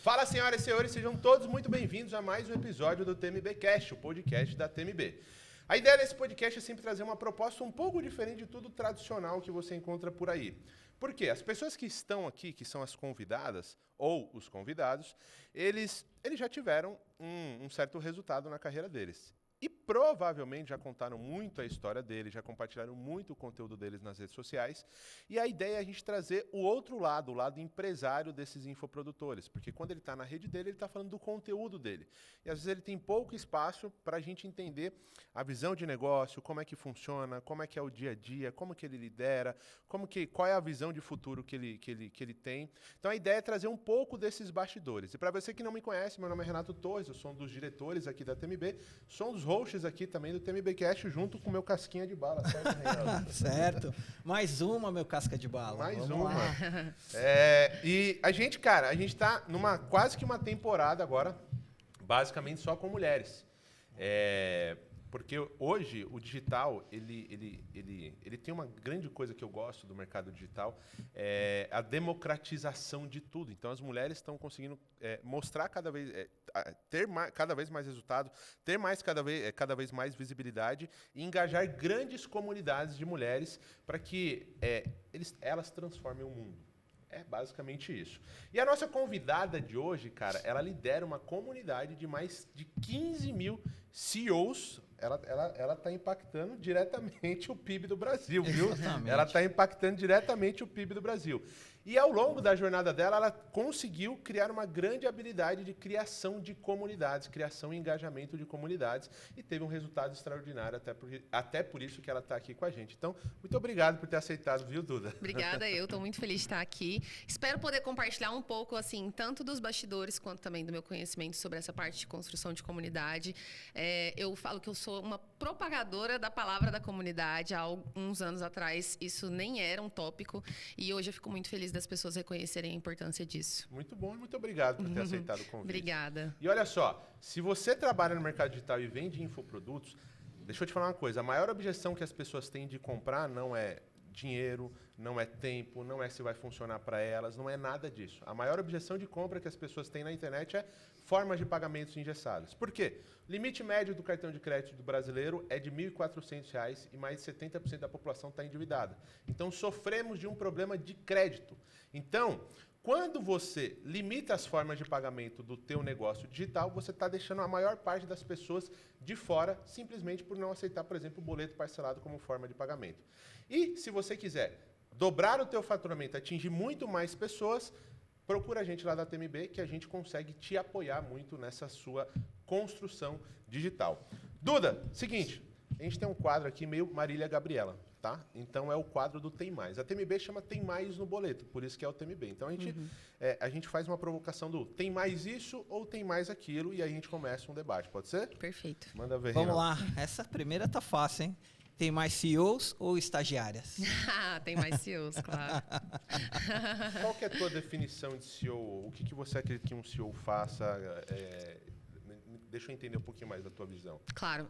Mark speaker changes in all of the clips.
Speaker 1: Fala, senhoras e senhores, sejam todos muito bem-vindos a mais um episódio do TMBcast, o podcast da TMB. A ideia desse podcast é sempre trazer uma proposta um pouco diferente de tudo tradicional que você encontra por aí. Por quê? As pessoas que estão aqui, que são as convidadas ou os convidados, eles já tiveram um certo resultado na carreira deles. E provavelmente já contaram muito a história deles, já compartilharam muito o conteúdo deles nas redes sociais. E a ideia é a gente trazer o outro lado, o lado empresário desses infoprodutores. Porque quando ele está na rede dele, ele está falando do conteúdo dele. E às vezes ele tem pouco espaço para a gente entender a visão de negócio, como é que funciona, como é que é o dia a dia, como que ele lidera, qual é a visão de futuro que ele tem. Então a ideia é trazer um pouco desses bastidores. E para você que não me conhece, meu nome é Renato Torres, eu sou um dos diretores aqui da TMB, sou um dos hosts aqui também do TMBcast, junto com o meu casquinha de bala, certo, Reinaldo?
Speaker 2: Certo. Mais uma, meu casca de bala.
Speaker 1: Mais
Speaker 2: Vamos
Speaker 1: uma.
Speaker 2: lá.
Speaker 1: E a gente tá numa quase que uma temporada agora, basicamente só com mulheres. Porque hoje o digital, ele tem uma grande coisa que eu gosto do mercado digital, é a democratização de tudo. Então, as mulheres estão conseguindo mostrar cada vez mais resultado, ter cada vez mais visibilidade e engajar grandes comunidades de mulheres para que elas transformem o mundo. É basicamente isso. E a nossa convidada de hoje, cara, ela lidera uma comunidade de mais de 15 mil CEOs. Ela está impactando diretamente o PIB do Brasil, viu?
Speaker 2: Exatamente.
Speaker 1: Ela está impactando diretamente o PIB do Brasil. E ao longo da jornada dela, ela conseguiu criar uma grande habilidade de criação de comunidades, criação e engajamento de comunidades, e teve um resultado extraordinário, até por isso que ela está aqui com a gente. Então, muito obrigado por ter aceitado, viu, Duda?
Speaker 3: Obrigada, eu estou muito feliz de estar aqui. Espero poder compartilhar um pouco, assim, tanto dos bastidores quanto também do meu conhecimento sobre essa parte de construção de comunidade. Eu falo que eu sou uma propagadora da palavra da comunidade. Há alguns anos atrás, isso nem era um tópico, e hoje eu fico muito feliz das pessoas reconhecerem a importância disso.
Speaker 1: Muito bom e muito obrigado por ter aceitado o convite.
Speaker 3: Obrigada.
Speaker 1: E olha só, se você trabalha no mercado digital e vende infoprodutos, deixa eu te falar uma coisa, a maior objeção que as pessoas têm de comprar não é dinheiro, não é tempo, não é se vai funcionar para elas, não é nada disso. A maior objeção de compra que as pessoas têm na internet é formas de pagamentos engessadas. Por quê? O limite médio do cartão de crédito do brasileiro é de R$ 1.400 e mais de 70% da população está endividada. Então, sofremos de um problema de crédito. Então, quando você limita as formas de pagamento do teu negócio digital, você está deixando a maior parte das pessoas de fora, simplesmente por não aceitar, por exemplo, o boleto parcelado como forma de pagamento. E se você quiser dobrar o teu faturamento, atingir muito mais pessoas, procura a gente lá da TMB, que a gente consegue te apoiar muito nessa sua construção digital. Duda, seguinte, a gente tem um quadro aqui meio Marília Gabriela, tá? Então é o quadro do Tem Mais. A TMB chama Tem Mais no boleto, por isso que é o TMB. Então a gente faz uma provocação do tem mais isso ou tem mais aquilo, e aí a gente começa um debate, pode ser?
Speaker 3: Perfeito.
Speaker 1: Manda ver.
Speaker 2: Vamos
Speaker 1: Reinaldo.
Speaker 2: lá. Essa primeira tá fácil, hein? Tem mais CEOs ou estagiárias?
Speaker 3: Tem mais CEOs, claro.
Speaker 1: Qual que é a tua definição de CEO? O que você acredita que um CEO faça? Deixa eu entender um pouquinho mais da tua visão.
Speaker 3: Claro.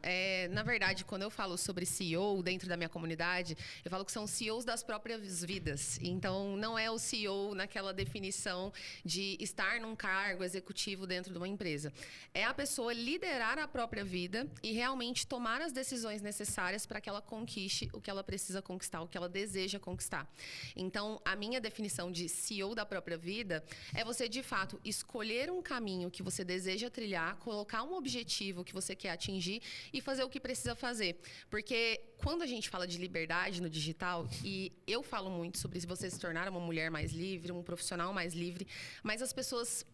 Speaker 3: Na verdade, quando eu falo sobre CEO dentro da minha comunidade, eu falo que são CEOs das próprias vidas. Então, não é o CEO naquela definição de estar num cargo executivo dentro de uma empresa. É a pessoa liderar a própria vida e realmente tomar as decisões necessárias para que ela conquiste o que ela precisa conquistar, o que ela deseja conquistar. Então, a minha definição de CEO da própria vida é você, de fato, escolher um caminho que você deseja trilhar, colocar um objetivo que você quer atingir e fazer o que precisa fazer. Porque quando a gente fala de liberdade no digital, e eu falo muito sobre se você se tornar uma mulher mais livre, um profissional mais livre, mas as pessoas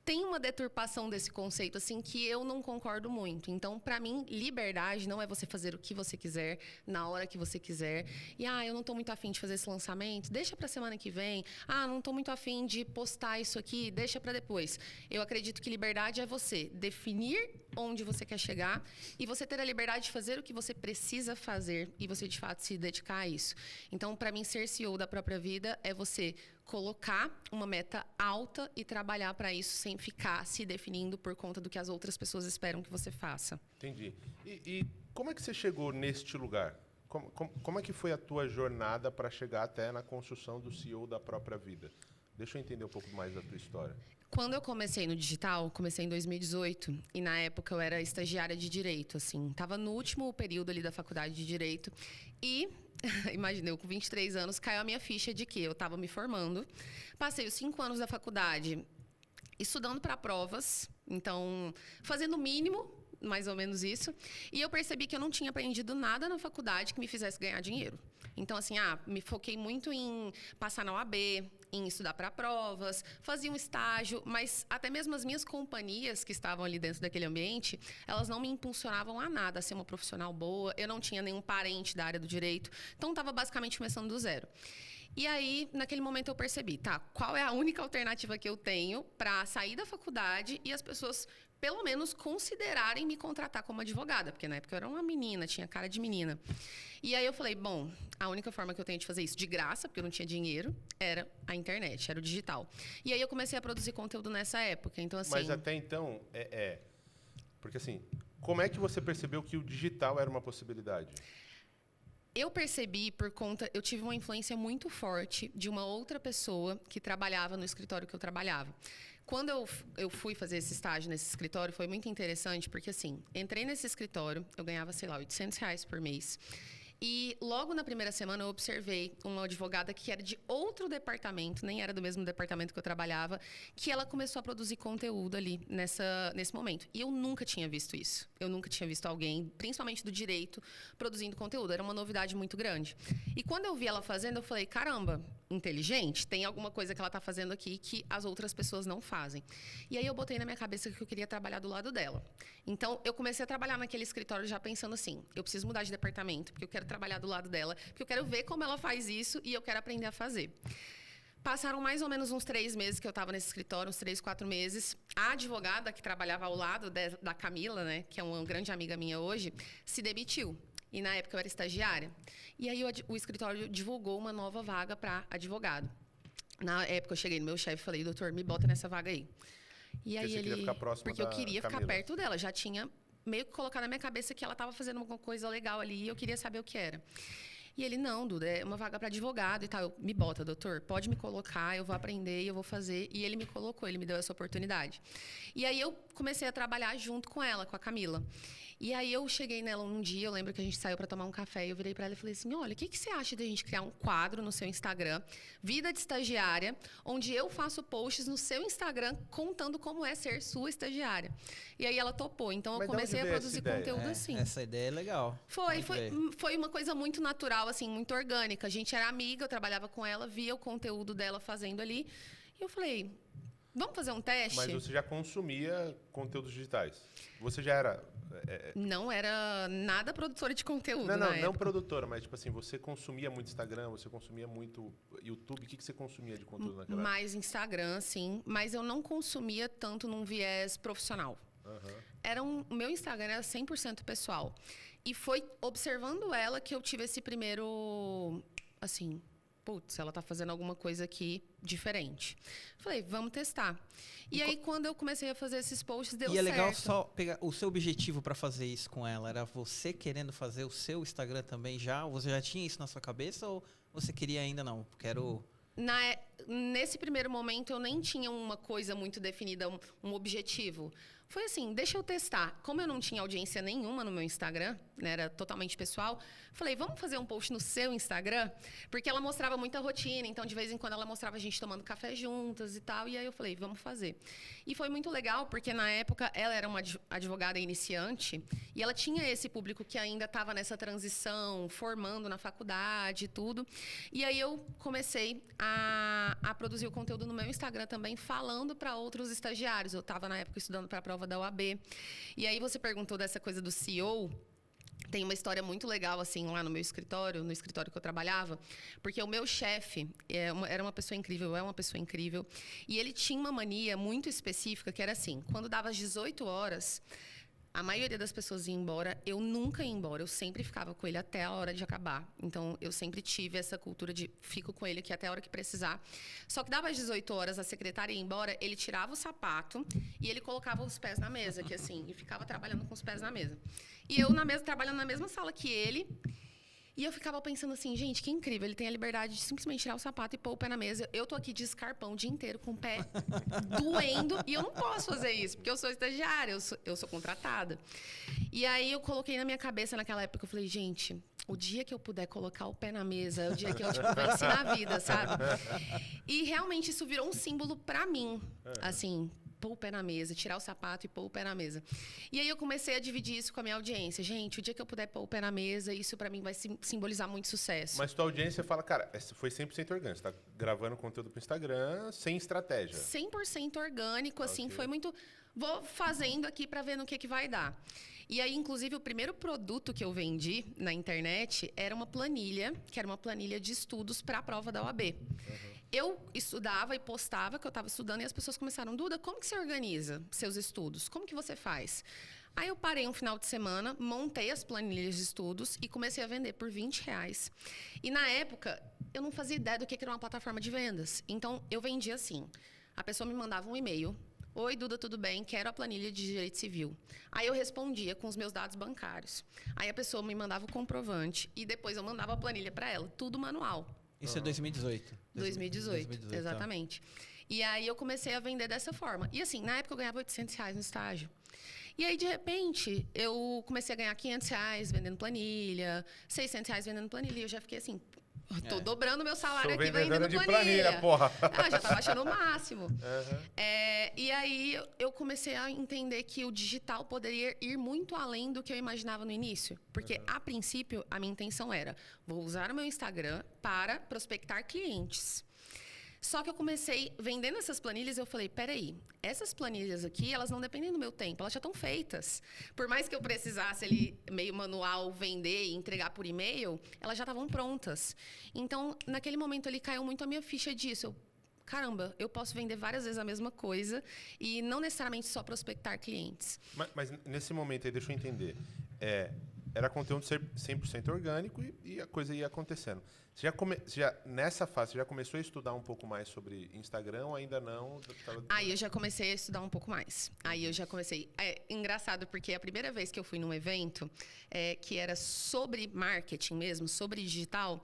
Speaker 3: tem uma deturpação desse conceito, assim, que eu não concordo muito. Então, para mim, liberdade não é você fazer o que você quiser, na hora que você quiser. E, eu não estou muito afim de fazer esse lançamento, deixa para semana que vem. Não estou muito afim de postar isso aqui, deixa para depois. Eu acredito que liberdade é você definir onde você quer chegar e você ter a liberdade de fazer o que você precisa fazer e você, de fato, se dedicar a isso. Então, para mim, ser CEO da própria vida é você colocar uma meta alta e trabalhar para isso sem ficar se definindo por conta do que as outras pessoas esperam que você faça.
Speaker 1: Entendi. E como é que você chegou neste lugar? Como é que foi a tua jornada para chegar até na construção do CEO da própria vida? Deixa eu entender um pouco mais da tua história.
Speaker 3: Quando eu comecei no digital, comecei em 2018 e na época eu era estagiária de direito, assim, tava no último período ali da faculdade de direito e imagina, eu com 23 anos caiu a minha ficha de que eu estava me formando, passei os 5 anos da faculdade estudando para provas, então fazendo o mínimo, mais ou menos isso, e eu percebi que eu não tinha aprendido nada na faculdade que me fizesse ganhar dinheiro. Então, assim, me foquei muito em passar na OAB, em estudar para provas, fazia um estágio, mas até mesmo as minhas companhias que estavam ali dentro daquele ambiente, elas não me impulsionavam a nada, a ser uma profissional boa, eu não tinha nenhum parente da área do direito, então estava basicamente começando do zero. E aí, naquele momento, eu percebi, qual é a única alternativa que eu tenho para sair da faculdade e as pessoas, pelo menos, considerarem me contratar como advogada, porque na época eu era uma menina, tinha cara de menina. E aí eu falei, bom, a única forma que eu tenho de fazer isso de graça, porque eu não tinha dinheiro, era a internet, era o digital. E aí eu comecei a produzir conteúdo nessa época, então assim...
Speaker 1: Mas até então, porque assim, como é que você percebeu que o digital era uma possibilidade?
Speaker 3: Eu percebi eu tive uma influência muito forte de uma outra pessoa que trabalhava no escritório que eu trabalhava. Quando eu fui fazer esse estágio nesse escritório, foi muito interessante, porque assim, entrei nesse escritório, eu ganhava, sei lá, R$800 por mês. E logo na primeira semana eu observei uma advogada que era de outro departamento, nem era do mesmo departamento que eu trabalhava, que ela começou a produzir conteúdo ali nesse momento. E eu nunca tinha visto isso. Eu nunca tinha visto alguém, principalmente do direito, produzindo conteúdo. Era uma novidade muito grande. E quando eu vi ela fazendo, eu falei, caramba, inteligente, tem alguma coisa que ela está fazendo aqui que as outras pessoas não fazem. E aí eu botei na minha cabeça que eu queria trabalhar do lado dela. Então, eu comecei a trabalhar naquele escritório já pensando assim, eu preciso mudar de departamento, porque eu quero trabalhar do lado dela, porque eu quero ver como ela faz isso e eu quero aprender a fazer. Passaram mais ou menos uns 3 meses que eu estava nesse escritório, uns 3, 4 meses. A advogada que trabalhava ao lado da Camila, né, que é uma grande amiga minha hoje, se demitiu. E na época eu era estagiária. E aí o escritório divulgou uma nova vaga para advogado. Na época eu cheguei no meu chefe e falei, doutor, me bota nessa vaga aí. E aí ele... Porque eu queria ficar perto dela. Já tinha meio que colocado na minha cabeça que ela estava fazendo alguma coisa legal ali e eu queria saber o que era. E ele, não, Duda, é uma vaga para advogado e tal. Eu, me bota, doutor, pode me colocar, eu vou aprender e eu vou fazer. E ele me colocou, ele me deu essa oportunidade. E aí eu comecei a trabalhar junto com ela, com a Camila. E aí eu cheguei nela um dia, eu lembro que a gente saiu para tomar um café e eu virei para ela e falei assim, olha, o que você acha de a gente criar um quadro no seu Instagram, Vida de Estagiária, onde eu faço posts no seu Instagram contando como é ser sua estagiária. E aí ela topou, então eu comecei a produzir conteúdo assim.
Speaker 2: Essa ideia é legal.
Speaker 3: Foi uma coisa muito natural, assim, muito orgânica. A gente era amiga, eu trabalhava com ela, via o conteúdo dela fazendo ali. E eu falei, vamos fazer um teste?
Speaker 1: Mas você já consumia conteúdos digitais? Você já era...
Speaker 3: Não era nada produtora de conteúdo,
Speaker 1: Não produtora, mas tipo assim, você consumia muito Instagram, você consumia muito YouTube, o que você consumia de conteúdo naquela época?
Speaker 3: Mais Instagram, sim, mas eu não consumia tanto num viés profissional. O meu Instagram era 100% pessoal. E foi observando ela que eu tive esse primeiro, assim... Putz, ela tá fazendo alguma coisa aqui diferente. Falei, vamos testar. E aí, quando eu comecei a fazer esses posts, deu certo.
Speaker 2: E é legal só pegar o seu objetivo para fazer isso com ela. Era você querendo fazer o seu Instagram também já? Você já tinha isso na sua cabeça ou você queria ainda não?
Speaker 3: Nesse primeiro momento, eu nem tinha uma coisa muito definida, um objetivo. Foi assim, deixa eu testar. Como eu não tinha audiência nenhuma no meu Instagram, né, era totalmente pessoal, falei, vamos fazer um post no seu Instagram? Porque ela mostrava muita rotina, então de vez em quando ela mostrava a gente tomando café juntas e tal, e aí eu falei, vamos fazer. E foi muito legal, porque na época ela era uma advogada iniciante, e ela tinha esse público que ainda estava nessa transição, formando na faculdade e tudo. E aí eu comecei a produzir o conteúdo no meu Instagram também, falando para outros estagiários. Eu estava na época estudando para a prova da OAB. E aí você perguntou dessa coisa do CEO. Tem uma história muito legal, assim, lá no meu escritório, no escritório que eu trabalhava, porque o meu chefe era uma pessoa incrível, é uma pessoa incrível, e ele tinha uma mania muito específica, que era assim, quando dava às 18 horas, a maioria das pessoas ia embora, eu nunca ia embora, eu sempre ficava com ele até a hora de acabar. Então, eu sempre tive essa cultura de fico com ele aqui até a hora que precisar. Só que dava às 18 horas, a secretária ia embora, ele tirava o sapato e ele colocava os pés na mesa, que assim, e ficava trabalhando com os pés na mesa. E eu na mesa, trabalhando na mesma sala que ele. E eu ficava pensando assim, gente, que incrível. Ele tem a liberdade de simplesmente tirar o sapato e pôr o pé na mesa. Eu tô aqui de escarpão o dia inteiro com o pé doendo. E eu não posso fazer isso, porque eu sou estagiária, eu sou contratada. E aí eu coloquei na minha cabeça naquela época, eu falei, gente, o dia que eu puder colocar o pé na mesa, é o dia que eu venci na vida, sabe? E realmente isso virou um símbolo pra mim, assim, pôr o pé na mesa, tirar o sapato e pôr o pé na mesa. E aí eu comecei a dividir isso com a minha audiência. Gente, o dia que eu puder pôr o pé na mesa, isso pra mim vai simbolizar muito sucesso.
Speaker 1: Mas tua audiência fala, cara, foi 100% orgânico. Você tá gravando conteúdo pro Instagram sem estratégia.
Speaker 3: 100% orgânico, assim,
Speaker 1: Ok.
Speaker 3: foi muito... Vou fazendo aqui pra ver no que vai dar. E aí, inclusive, o primeiro produto que eu vendi na internet era uma planilha, que era uma planilha de estudos para a prova da OAB. Eu estudava e postava que eu estava estudando e as pessoas começaram, Duda, como que você organiza seus estudos? Como que você faz? Aí eu parei um final de semana, montei as planilhas de estudos e comecei a vender por R$20. E na época, eu não fazia ideia do que era uma plataforma de vendas. Então, eu vendia assim. A pessoa me mandava um e-mail. Oi, Duda, tudo bem? Quero a planilha de direito civil. Aí eu respondia com os meus dados bancários. Aí a pessoa me mandava o comprovante e depois eu mandava a planilha para ela. Tudo manual.
Speaker 2: Isso é 2018.
Speaker 3: 2018, exatamente.
Speaker 2: Tá.
Speaker 3: E aí eu comecei a vender dessa forma. E assim, na época eu ganhava R$800 no estágio. E aí, de repente, eu comecei a ganhar R$500 vendendo planilha, R$600 vendendo planilha. E eu já fiquei assim, tô dobrando meu salário
Speaker 1: Sou
Speaker 3: aqui
Speaker 1: vendedora
Speaker 3: vendendo
Speaker 1: de
Speaker 3: planilha.
Speaker 1: porra.
Speaker 3: Ah, já tava achando o máximo. E aí eu comecei a entender que o digital poderia ir muito além do que eu imaginava no início. Porque, a princípio, a minha intenção era, vou usar o meu Instagram para prospectar clientes. Só que eu comecei, vendendo essas planilhas, eu falei, peraí, essas planilhas aqui, elas não dependem do meu tempo, elas já estão feitas. Por mais que eu precisasse ali, meio manual, vender e entregar por e-mail, elas já estavam prontas. Então, naquele momento ali, caiu muito a minha ficha disso. Caramba, eu posso vender várias vezes a mesma coisa e não necessariamente só prospectar clientes.
Speaker 1: Mas nesse momento aí, deixa eu entender. Era conteúdo 100% orgânico e a coisa ia acontecendo. Nessa fase, você já começou a estudar um pouco mais sobre Instagram ou ainda não?
Speaker 3: Aí eu já comecei a estudar um pouco mais. Aí eu já comecei... É engraçado, porque a primeira vez que eu fui num evento que era sobre marketing mesmo, sobre digital,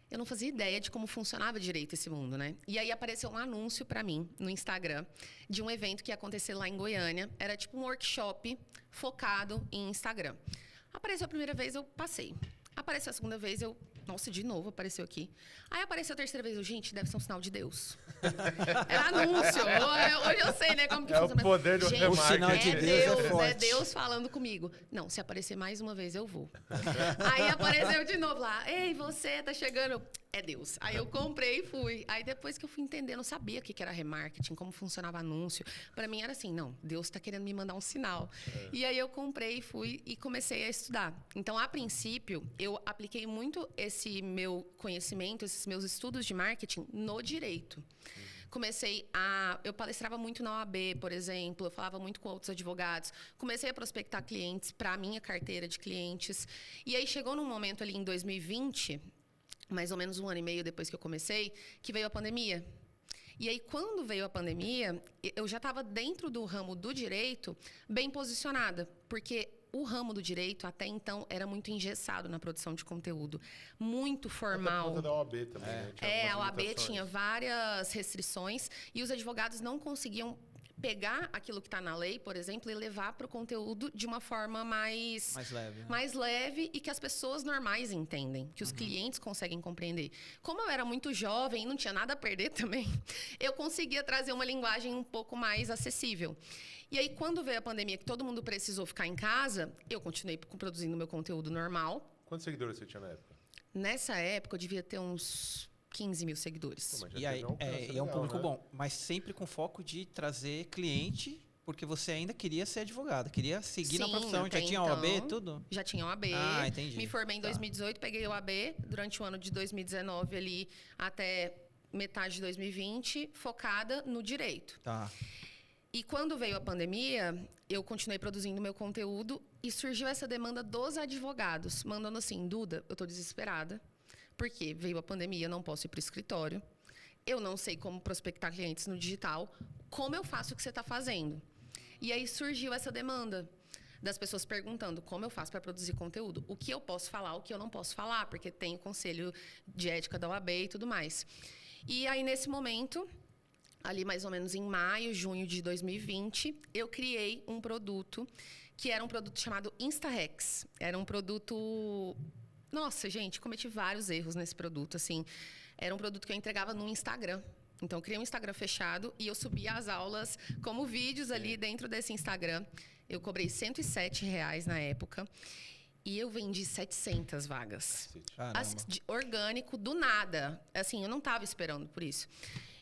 Speaker 3: eu não fazia ideia de como funcionava direito esse mundo, né? E aí apareceu um anúncio pra mim no Instagram de um evento que ia acontecer lá em Goiânia. Era tipo um workshop focado em Instagram. Apareceu a primeira vez, eu passei. Apareceu a segunda vez, eu... Nossa, de novo apareceu aqui. Aí apareceu a terceira vez, eu, gente, deve ser um sinal de Deus. Era anúncio. Hoje eu sei, né, como que funciona.
Speaker 1: É o poder do
Speaker 3: gente,
Speaker 1: remarketing.
Speaker 2: O sinal de Deus é forte.
Speaker 3: É Deus falando comigo. Não, se aparecer mais uma vez, eu vou. Aí apareceu de novo lá. Ei, você tá chegando. É Deus. Aí eu comprei e fui. Aí depois que eu fui entender, eu não sabia o que era remarketing, como funcionava anúncio. Pra mim era assim, não, Deus tá querendo me mandar um sinal. E aí eu comprei, fui e comecei a estudar. Então, a princípio, eu apliquei muito esse meu conhecimento, esses meus estudos de marketing no direito. Eu palestrava muito na OAB, por exemplo, eu falava muito com outros advogados, comecei a prospectar clientes para a minha carteira de clientes. E aí chegou num momento ali em 2020, mais ou menos 1 ano e meio depois que eu comecei, que veio a pandemia. E aí, quando veio a pandemia, eu já estava dentro do ramo do direito bem posicionada, porque o ramo do direito, até então, era muito engessado na produção de conteúdo. Muito formal.
Speaker 1: Por conta da OAB também, né?
Speaker 3: A OAB tinha várias restrições e os advogados não conseguiam pegar aquilo que está na lei, por exemplo, e levar para o conteúdo de uma forma mais
Speaker 2: leve.
Speaker 3: Mais leve e que as pessoas normais entendem, que os clientes conseguem compreender. Como eu era muito jovem e não tinha nada a perder também, eu conseguia trazer uma linguagem um pouco mais acessível. E aí, quando veio a pandemia, que todo mundo precisou ficar em casa, eu continuei produzindo meu conteúdo normal.
Speaker 1: Quantos seguidores você tinha na época?
Speaker 3: Nessa época, eu devia ter uns 15 mil seguidores.
Speaker 1: Pô,
Speaker 2: E aí, é um
Speaker 1: legal,
Speaker 2: público
Speaker 1: né?
Speaker 2: bom, mas sempre com foco de trazer cliente, porque você ainda queria ser advogada, queria seguir na
Speaker 3: Sim,
Speaker 2: profissão, já
Speaker 3: até
Speaker 2: tinha
Speaker 3: então,
Speaker 2: OAB, tudo?
Speaker 3: Já tinha OAB.
Speaker 2: Ah, entendi.
Speaker 3: Me formei em 2018, peguei OAB durante o ano de 2019 ali até metade de 2020, focada no direito.
Speaker 2: Tá.
Speaker 3: E quando veio a pandemia, eu continuei produzindo meu conteúdo e surgiu essa demanda dos advogados, mandando assim, Duda, eu tô desesperada, porque veio a pandemia, eu não posso ir para o escritório, eu não sei como prospectar clientes no digital, como eu faço o que você está fazendo? E aí surgiu essa demanda. das pessoas perguntando como eu faço para produzir conteúdo. O que eu posso falar, o que eu não posso falar, porque tem o conselho de ética da OAB e tudo mais. E aí, nesse momento, ali mais ou menos em maio, junho de 2020, eu criei um produto que era um produto chamado InstaRex. Era um produto... Nossa, gente, cometi vários erros nesse produto, assim. Era um produto que eu entregava no Instagram. Então, eu criei um Instagram fechado e eu subia as aulas como vídeos ali dentro desse Instagram. Eu cobrei R$107 na época e eu vendi 700 vagas. Orgânico, do nada. Assim, eu não estava esperando por isso.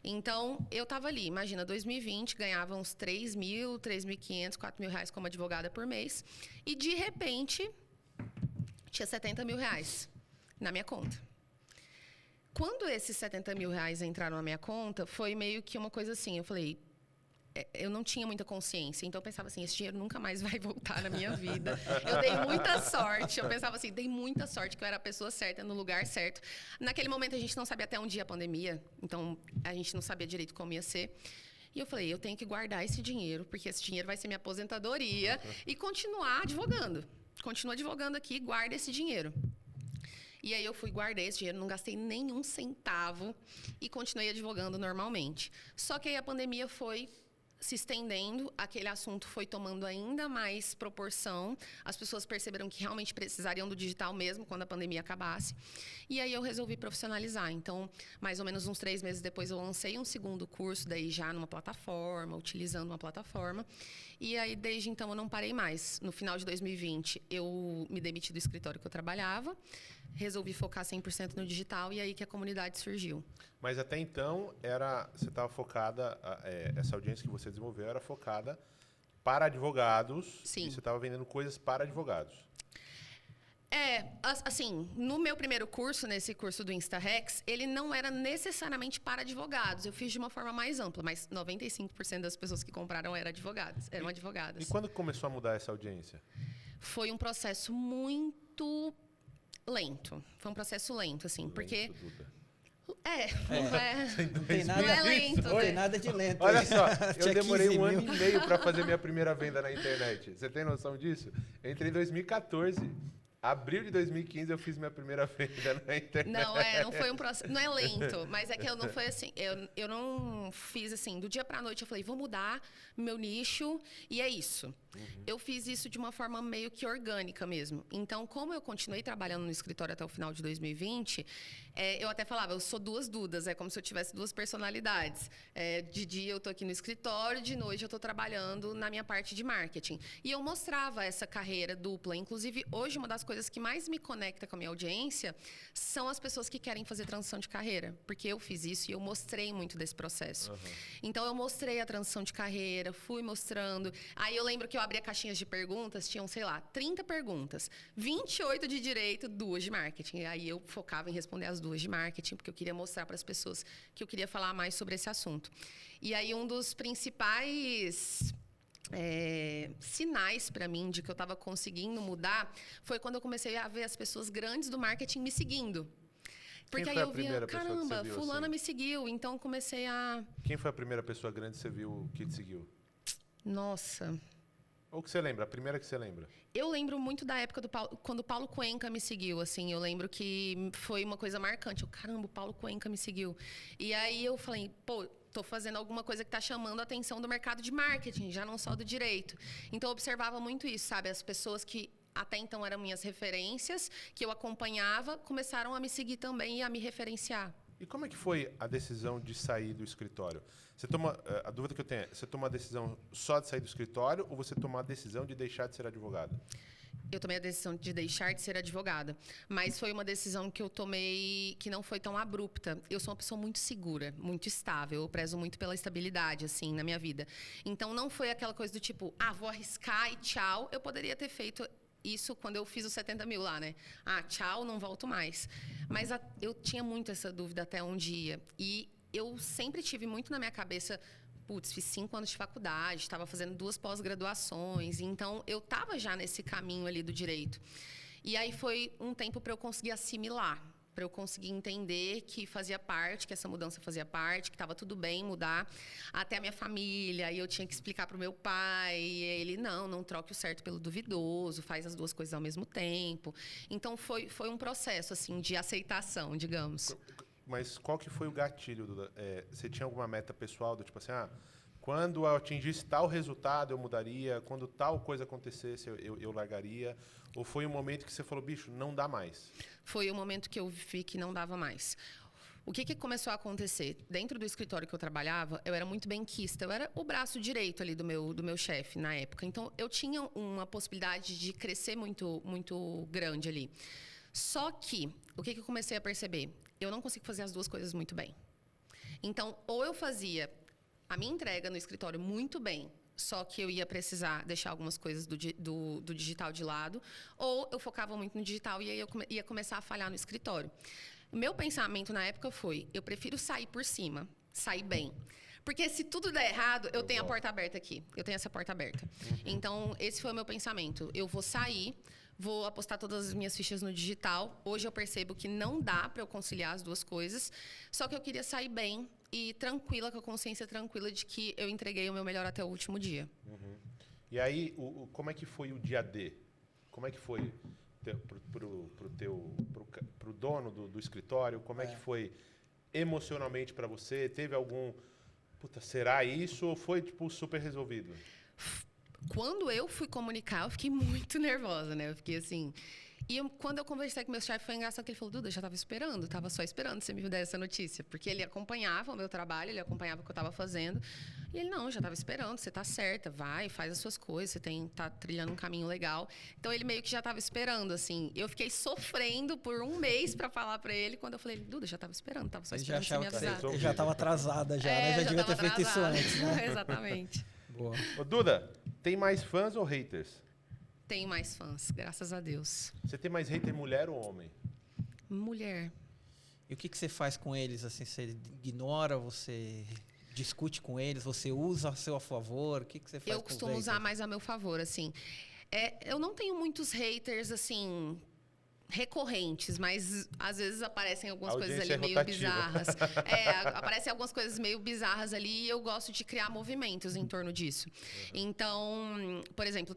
Speaker 3: Então, eu estava ali, imagina, 2020, ganhava uns 3 mil, 3.500, 4 mil reais como advogada por mês. E, de repente, tinha 70 mil reais na minha conta. Quando esses 70 mil reais entraram na minha conta, foi meio que uma coisa assim, eu falei, eu não tinha muita consciência, então eu pensava assim, esse dinheiro nunca mais vai voltar na minha vida. Eu dei muita sorte, eu pensava assim, dei muita sorte que eu era a pessoa certa, no lugar certo. Naquele momento a gente não sabia até onde ia a pandemia, então a gente não sabia direito como ia ser. E eu falei, eu tenho que guardar esse dinheiro, porque esse dinheiro vai ser minha aposentadoria, e continuar advogando. Continua advogando aqui, guarda esse dinheiro. E aí eu fui, guardei esse dinheiro, não gastei nenhum centavo e continuei advogando normalmente. Só que aí a pandemia foi se estendendo, aquele assunto foi tomando ainda mais proporção. As pessoas perceberam que realmente precisariam do digital mesmo quando a pandemia acabasse. E aí eu resolvi profissionalizar. Então, mais ou menos uns 3 meses depois, eu lancei um segundo curso, daí já numa plataforma, utilizando uma plataforma. E aí, desde então, eu não parei mais. No final de 2020, eu me demiti do escritório que eu trabalhava, resolvi focar 100% no digital e aí que a comunidade surgiu.
Speaker 1: Mas até então, você estava focada, essa audiência que você desenvolveu era focada para advogados.
Speaker 3: Sim.
Speaker 1: E você estava vendendo coisas para advogados.
Speaker 3: Assim, no meu primeiro curso, nesse curso do InstaRex, ele não era necessariamente para advogados. Eu fiz de uma forma mais ampla, mas 95% das pessoas que compraram eram advogadas.
Speaker 1: E quando começou a mudar essa audiência?
Speaker 3: Foi um processo muito lento. Foi um processo lento, assim, porque...
Speaker 2: Não é lento. Não tem nada de lento.
Speaker 1: Olha só, eu demorei 1 ano e meio para fazer minha primeira venda na internet. Você tem noção disso? Eu entrei em 2014. Abril de 2015 eu fiz minha primeira venda na internet.
Speaker 3: Não foi um processo, não é lento, mas é que eu não foi assim, eu não fiz assim, do dia pra noite eu falei, vou mudar meu nicho e é isso. Eu fiz isso de uma forma meio que orgânica mesmo. Então, como eu continuei trabalhando no escritório até o final de 2020, eu até falava, eu sou 2 Dudas, é como se eu tivesse 2 personalidades. De dia eu tô aqui no escritório, de noite eu tô trabalhando na minha parte de marketing. E eu mostrava essa carreira dupla. Inclusive, hoje, uma das coisas que mais me conecta com a minha audiência são as pessoas que querem fazer transição de carreira. Porque eu fiz isso e eu mostrei muito desse processo. Então, eu mostrei a transição de carreira, fui mostrando. Aí eu lembro que eu abria caixinhas de perguntas, tinham, sei lá, 30 perguntas. 28 de direito, 2 de marketing. Aí eu focava em responder as 2 de marketing, porque eu queria mostrar para as pessoas que eu queria falar mais sobre esse assunto. E aí um dos principais sinais para mim de que eu estava conseguindo mudar foi quando eu comecei a ver as pessoas grandes do marketing me seguindo. Porque aí eu via, caramba, fulana assim me seguiu, então comecei a...
Speaker 1: Quem foi a primeira pessoa grande que você viu que te seguiu?
Speaker 3: Nossa...
Speaker 1: Ou que você lembra? A primeira que você lembra?
Speaker 3: Eu lembro muito da época quando o Paulo Cuenca me seguiu, assim. Eu lembro que foi uma coisa marcante. Caramba, o Paulo Cuenca me seguiu. E aí eu falei, tô fazendo alguma coisa que tá chamando a atenção do mercado de marketing, já não só do direito. Então eu observava muito isso, sabe? As pessoas que até então eram minhas referências, que eu acompanhava, começaram a me seguir também e a me referenciar.
Speaker 1: E como é que foi a decisão de sair do escritório? A dúvida que eu tenho é, você tomou a decisão só de sair do escritório ou você tomou a decisão de deixar de ser advogada?
Speaker 3: Eu tomei a decisão de deixar de ser advogada, mas foi uma decisão que eu tomei que não foi tão abrupta. Eu sou uma pessoa muito segura, muito estável, eu prezo muito pela estabilidade, assim, na minha vida. Então, não foi aquela coisa do tipo, vou arriscar e tchau. Eu poderia ter feito isso quando eu fiz os 70 mil lá, né? Tchau, não volto mais. Mas eu tinha muito essa dúvida até um dia. E eu sempre tive muito na minha cabeça, fiz 5 anos de faculdade, estava fazendo 2 pós-graduações, então eu estava já nesse caminho ali do direito. E aí foi um tempo para eu conseguir assimilar. para eu conseguir entender que fazia parte, que essa mudança fazia parte, que estava tudo bem mudar. Até a minha família, e eu tinha que explicar para o meu pai, e ele, não troque o certo pelo duvidoso, faz as duas coisas ao mesmo tempo. Então, foi um processo, assim, de aceitação, digamos.
Speaker 1: Mas qual que foi o gatilho, Duda? Você tinha alguma meta pessoal do tipo assim, quando eu atingisse tal resultado eu mudaria, quando tal coisa acontecesse eu largaria? Ou foi um momento que você falou, bicho, não dá mais?
Speaker 3: Foi o momento que eu vi que não dava mais. O que começou a acontecer? Dentro do escritório que eu trabalhava, eu era muito benquista. Eu era o braço direito ali do meu chefe na época. Então, eu tinha uma possibilidade de crescer muito, muito grande ali. Só que, o que eu comecei a perceber? Eu não consigo fazer as duas coisas muito bem. Então, ou eu fazia a minha entrega no escritório muito bem, só que eu ia precisar deixar algumas coisas do digital de lado, ou eu focava muito no digital e aí eu ia começar a falhar no escritório. Meu pensamento na época foi, eu prefiro sair por cima, sair bem. Porque se tudo der errado, eu tenho a porta aberta aqui. Eu tenho essa porta aberta. Então, esse foi o meu pensamento. Eu vou sair, vou apostar todas as minhas fichas no digital. Hoje eu percebo que não dá para eu conciliar as duas coisas. Só que eu queria sair bem e tranquila, com a consciência tranquila de que eu entreguei o meu melhor até o último dia.
Speaker 1: E aí, como é que foi o dia D? Como é que foi pro dono do escritório? Como é que foi emocionalmente para você? Teve algum... Puta, será isso ou foi, tipo, super resolvido?
Speaker 3: Quando eu fui comunicar, eu fiquei muito nervosa, né? Eu fiquei assim... E quando eu conversei com meu chefe, foi engraçado que ele falou, Duda, eu já estava esperando, estava só esperando você me dar essa notícia. Porque ele acompanhava o meu trabalho, ele acompanhava o que eu estava fazendo. E ele, não, já estava esperando, você está certa, vai, faz as suas coisas, você tá trilhando um caminho legal. Então, ele meio que já estava esperando, assim. Eu fiquei sofrendo por um mês para falar para ele, quando eu falei, Duda, já estava esperando, estava só esperando você me avisar.
Speaker 2: Eu já estava atrasada, né? Já devia ter feito isso antes, né?
Speaker 3: Exatamente.
Speaker 2: Boa.
Speaker 1: Ô, Duda, tem mais fãs ou haters?
Speaker 3: Tenho mais fãs, graças a Deus.
Speaker 1: Você tem mais hater mulher ou homem?
Speaker 3: Mulher.
Speaker 2: E o que você faz com eles? Assim, você ignora, você discute com eles, você usa a seu favor? O que você faz com eles?
Speaker 3: Eu costumo usar mais a meu favor, assim. Eu não tenho muitos haters, assim, recorrentes, mas às vezes aparecem algumas coisas ali meio bizarras. Aparecem algumas coisas meio bizarras ali e eu gosto de criar movimentos em torno disso. Então, por exemplo,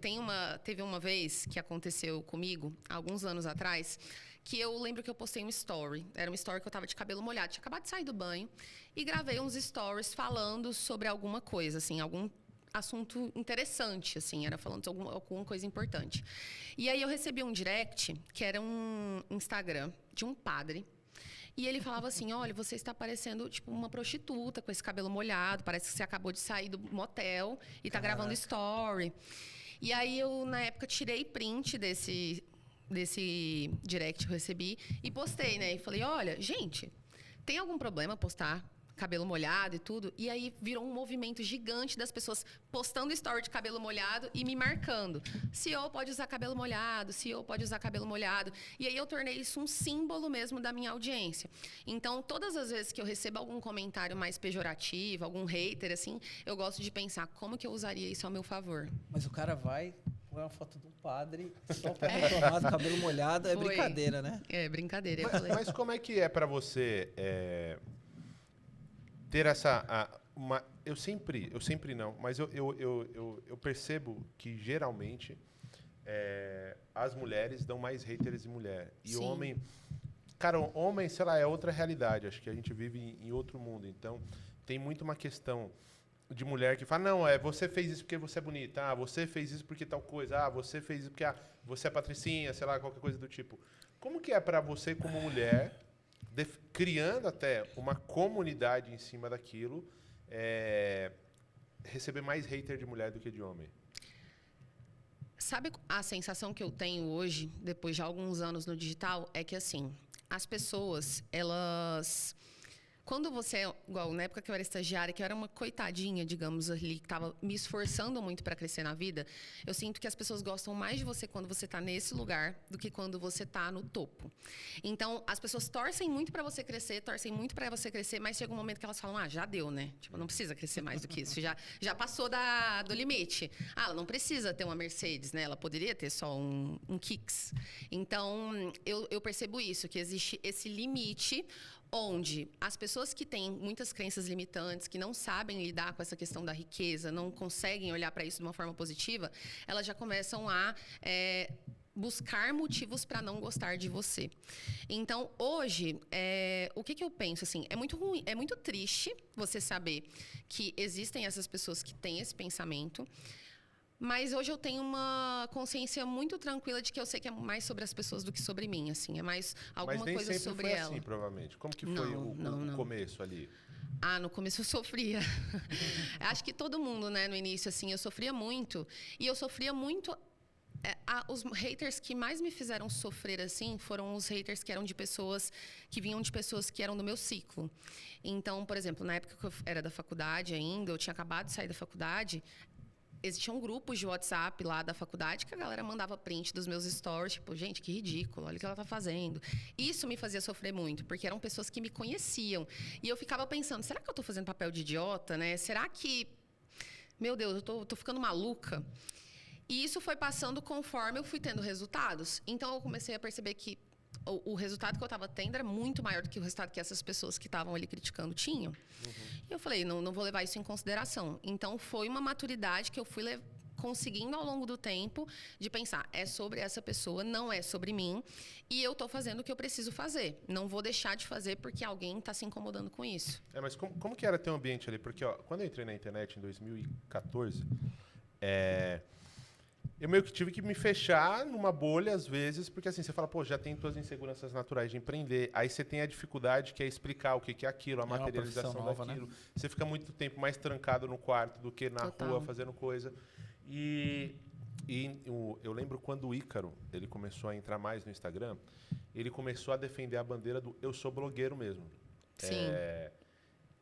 Speaker 3: teve uma vez que aconteceu comigo, alguns anos atrás, que eu lembro que eu postei um story. Era um story que eu tava de cabelo molhado, tinha acabado de sair do banho, e gravei uns stories falando sobre alguma coisa, assim, algum assunto interessante, assim, era falando sobre alguma coisa importante. E aí eu recebi um direct, que era um Instagram de um padre, e ele falava assim, olha, você está parecendo tipo uma prostituta com esse cabelo molhado, parece que você acabou de sair do motel e tá gravando story. E aí eu, na época, tirei print desse direct que eu recebi e postei, né? E falei, olha, gente, tem algum problema postar cabelo molhado e tudo? E aí virou um movimento gigante das pessoas postando story de cabelo molhado e me marcando. CEO pode usar cabelo molhado, CEO pode usar cabelo molhado. E aí eu tornei isso um símbolo mesmo da minha audiência. Então, todas as vezes que eu recebo algum comentário mais pejorativo, algum hater, assim, eu gosto de pensar como que eu usaria isso ao meu favor.
Speaker 2: Mas o cara vai... Põe uma foto de um padre só pra reclamar do cabelo molhado. É brincadeira, né?
Speaker 3: É brincadeira.
Speaker 1: Mas como é que é pra você ter essa... Eu sempre não, mas eu percebo que geralmente as mulheres dão mais haters de mulher. E o homem... Cara, o homem, sei lá, é outra realidade. Acho que a gente vive em outro mundo. Então, tem muito uma questão de mulher que fala, não, você fez isso porque você é bonita, você fez isso porque tal coisa, você fez isso porque você é patricinha, sei lá, qualquer coisa do tipo. Como que é pra você, como mulher, criando até uma comunidade em cima daquilo, receber mais hater de mulher do que de homem?
Speaker 3: Sabe a sensação que eu tenho hoje, depois de alguns anos no digital, é que, assim, as pessoas, elas... quando você, igual na época que eu era estagiária, que eu era uma coitadinha, digamos ali, que estava me esforçando muito para crescer na vida, eu sinto que as pessoas gostam mais de você quando você está nesse lugar do que quando você está no topo. Então, as pessoas torcem muito para você crescer, mas chega um momento que elas falam, já deu, né? Tipo, não precisa crescer mais do que isso, já passou do limite. Ela não precisa ter uma Mercedes, né? Ela poderia ter só um Kicks. Então, eu percebo isso, que existe esse limite onde as pessoas que têm muitas crenças limitantes, que não sabem lidar com essa questão da riqueza, não conseguem olhar para isso de uma forma positiva, elas já começam a buscar motivos para não gostar de você. Então, hoje, o que eu penso? Assim, é muito ruim, é muito triste você saber que existem essas pessoas que têm esse pensamento, mas hoje eu tenho uma consciência muito tranquila de que eu sei que é mais sobre as pessoas do que sobre mim, assim. É mais alguma coisa sobre
Speaker 1: foi
Speaker 3: ela.
Speaker 1: Assim, provavelmente. Como que foi o começo ali?
Speaker 3: No começo eu sofria. Acho que todo mundo, né, no início, assim, eu sofria muito. E eu sofria muito... os haters que mais me fizeram sofrer, assim, foram os haters que eram de pessoas... que vinham de pessoas que eram do meu ciclo. Então, por exemplo, na época que eu era da faculdade ainda, eu tinha acabado de sair da faculdade... Existiam grupos de WhatsApp lá da faculdade que a galera mandava print dos meus stories, tipo, gente, que ridículo, olha o que ela tá fazendo. Isso me fazia sofrer muito, porque eram pessoas que me conheciam. E eu ficava pensando, será que eu tô fazendo papel de idiota, né? Será que, meu Deus, eu tô ficando maluca? E isso foi passando conforme eu fui tendo resultados. Então, eu comecei a perceber que o resultado que eu estava tendo era muito maior do que o resultado que essas pessoas que estavam ali criticando tinham. E eu falei, não vou levar isso em consideração. Então, foi uma maturidade que eu fui conseguindo ao longo do tempo de pensar, é sobre essa pessoa, não é sobre mim, e eu estou fazendo o que eu preciso fazer. Não vou deixar de fazer porque alguém está se incomodando com isso.
Speaker 1: Mas como que era teu ambiente ali? Porque quando eu entrei na internet em 2014, eu meio que tive que me fechar numa bolha, às vezes, porque assim, você fala, já tem tuas inseguranças naturais de empreender, aí você tem a dificuldade que é explicar o que é aquilo, a materialização
Speaker 2: nova,
Speaker 1: daquilo.
Speaker 2: né?
Speaker 1: Você fica muito tempo mais trancado no quarto do que na rua fazendo coisa. Eu lembro quando o Ícaro, ele começou a entrar mais no Instagram, ele começou a defender a bandeira do eu sou blogueiro mesmo.
Speaker 3: Sim.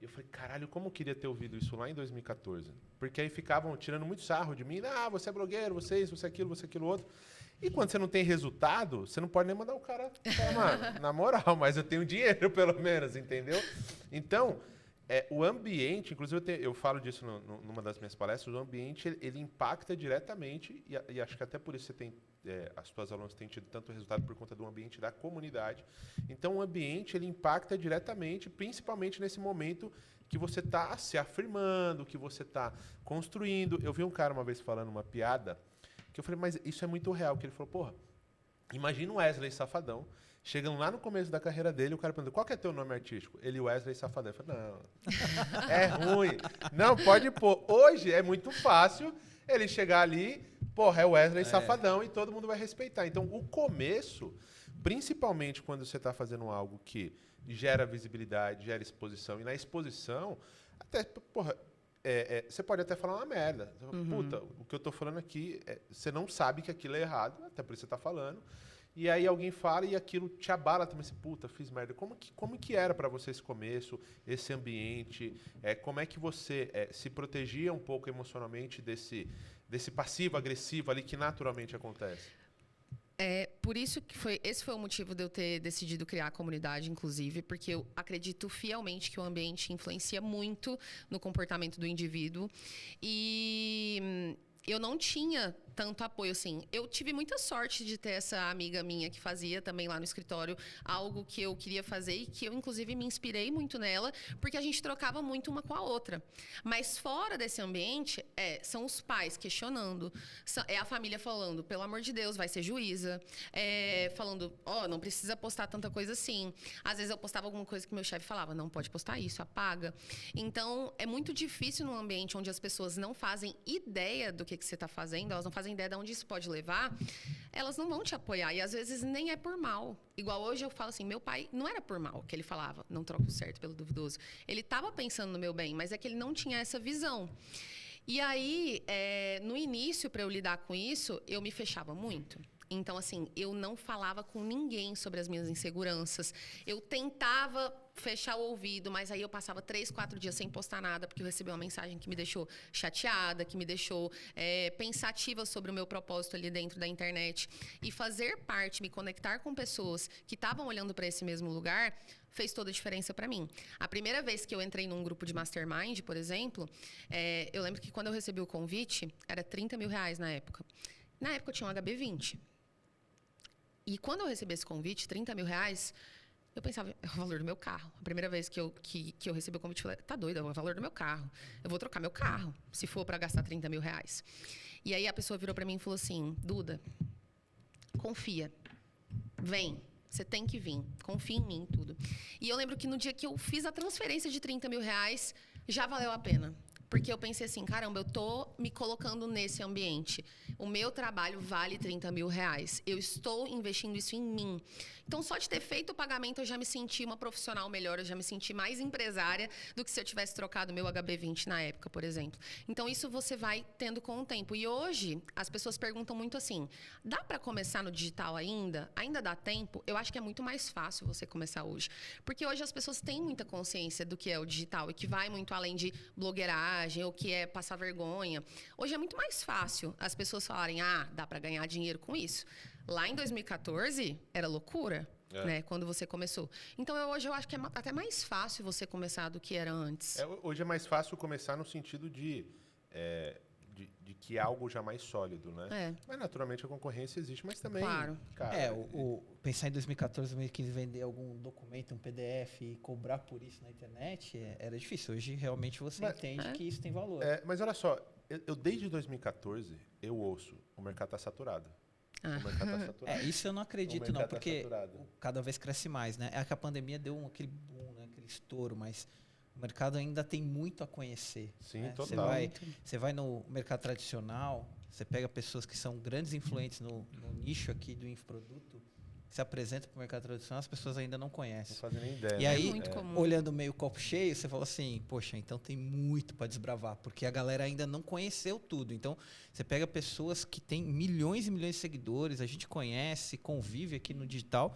Speaker 1: Eu falei, caralho, como eu queria ter ouvido isso lá em 2014. Porque aí ficavam tirando muito sarro de mim. Você é blogueiro, você isso, você aquilo outro. E quando você não tem resultado, você não pode nem mandar o cara falar, mano, na moral, mas eu tenho dinheiro, pelo menos, entendeu? Então, o ambiente, inclusive eu falo disso numa das minhas palestras, o ambiente, ele impacta diretamente, e acho que até por isso você tem, as suas alunas têm tido tanto resultado por conta do ambiente da comunidade. Então, o ambiente, ele impacta diretamente, principalmente nesse momento que você está se afirmando, que você está construindo. Eu vi um cara uma vez falando uma piada, que eu falei, mas isso é muito real, que ele falou, imagina o Wesley Safadão, chegando lá no começo da carreira dele, o cara perguntou, qual que é teu nome artístico? Ele, Wesley Safadão. Eu falei, não, é ruim. Não, pode pôr. Hoje é muito fácil ele chegar ali, é Wesley Safadão e todo mundo vai respeitar. Então, o começo, principalmente quando você está fazendo algo que gera visibilidade, gera exposição, e na exposição, até, você pode até falar uma merda. Puta, o que eu tô falando aqui, você não sabe que aquilo é errado, até por isso você tá falando. E aí alguém fala e aquilo te abala também. Assim, puta, fiz merda. Como que era para você esse começo, esse ambiente? Como é que você se protegia um pouco emocionalmente desse passivo-agressivo ali que naturalmente acontece?
Speaker 3: Por isso que esse foi o motivo de eu ter decidido criar a comunidade, inclusive, porque eu acredito fielmente que o ambiente influencia muito no comportamento do indivíduo. E eu não tinha tanto apoio, assim. Eu tive muita sorte de ter essa amiga minha que fazia também lá no escritório algo que eu queria fazer e que eu, inclusive, me inspirei muito nela, porque a gente trocava muito uma com a outra. Mas fora desse ambiente, são os pais questionando, é a família falando, pelo amor de Deus, vai ser juíza, falando, não precisa postar tanta coisa assim. Às vezes eu postava alguma coisa que meu chefe falava, não pode postar isso, apaga. Então, é muito difícil num ambiente onde as pessoas não fazem ideia do que você está fazendo, elas não fazem ideia de onde isso pode levar, elas não vão te apoiar. E às vezes nem é por mal. Igual hoje eu falo assim, meu pai não era por mal que ele falava, não troca o certo pelo duvidoso. Ele estava pensando no meu bem, mas é que ele não tinha essa visão. E aí, no início, para eu lidar com isso, eu me fechava muito. Então, assim, eu não falava com ninguém sobre as minhas inseguranças. Eu tentava fechar o ouvido, mas aí eu passava 3, 4 dias sem postar nada, porque eu recebi uma mensagem que me deixou chateada, que me deixou pensativa sobre o meu propósito ali dentro da internet. E fazer parte, me conectar com pessoas que estavam olhando para esse mesmo lugar, fez toda a diferença para mim. A primeira vez que eu entrei num grupo de mastermind, por exemplo, eu lembro que quando eu recebi o convite, era R$30 mil na época. Na época eu tinha um HB20. E quando eu recebi esse convite, R$30 mil, eu pensava, é o valor do meu carro. A primeira vez que eu recebi o convite, eu falei, tá doido, é o valor do meu carro. Eu vou trocar meu carro, se for para gastar R$30 mil. E aí a pessoa virou para mim e falou assim, Duda, confia, vem. Você tem que vir, confia em mim, tudo. E eu lembro que no dia que eu fiz a transferência de R$30 mil, já valeu a pena. Porque eu pensei assim, caramba, eu tô me colocando nesse ambiente. O meu trabalho vale R$30 mil. Eu estou investindo isso em mim. Então, só de ter feito o pagamento, eu já me senti uma profissional melhor, eu já me senti mais empresária do que se eu tivesse trocado meu HB20 na época, por exemplo. Então, isso você vai tendo com o tempo. E hoje, as pessoas perguntam muito assim, dá para começar no digital ainda? Ainda dá tempo? Eu acho que é muito mais fácil você começar hoje. Porque hoje as pessoas têm muita consciência do que é o digital e que vai muito além de blogueiragem ou que é passar vergonha. Hoje é muito mais fácil as pessoas falarem, dá para ganhar dinheiro com isso. Lá em 2014, era loucura, né? Quando você começou. Então, hoje eu acho que é até mais fácil você começar do que era antes.
Speaker 1: Hoje é mais fácil começar no sentido de que é algo já mais sólido, né? Mas, naturalmente, a concorrência existe, mas também...
Speaker 3: Claro.
Speaker 1: Cara,
Speaker 2: Pensar em 2014, 2015, vender algum documento, um PDF e cobrar por isso na internet, era difícil. Hoje, realmente, você entende que isso tem valor.
Speaker 1: Mas, olha só, eu desde 2014, eu ouço, o mercado está saturado. O mercado tá saturado.
Speaker 2: Isso eu não acredito, não, porque
Speaker 1: tá
Speaker 2: cada vez cresce mais, né? É que a pandemia deu aquele boom, né? Aquele estouro, mas o mercado ainda tem muito a conhecer.
Speaker 1: Sim,
Speaker 2: né?
Speaker 1: total.
Speaker 2: Você vai no mercado tradicional, você pega pessoas que são grandes influentes no nicho aqui do infoproduto, se apresenta para o mercado tradicional, as pessoas ainda não conhecem.
Speaker 1: Não fazem nem ideia.
Speaker 2: E aí,
Speaker 3: muito comum.
Speaker 2: olhando meio copo cheio, você fala assim, poxa, então tem muito para desbravar, porque a galera ainda não conheceu tudo. Então, você pega pessoas que têm milhões e milhões de seguidores, a gente conhece, convive aqui no digital,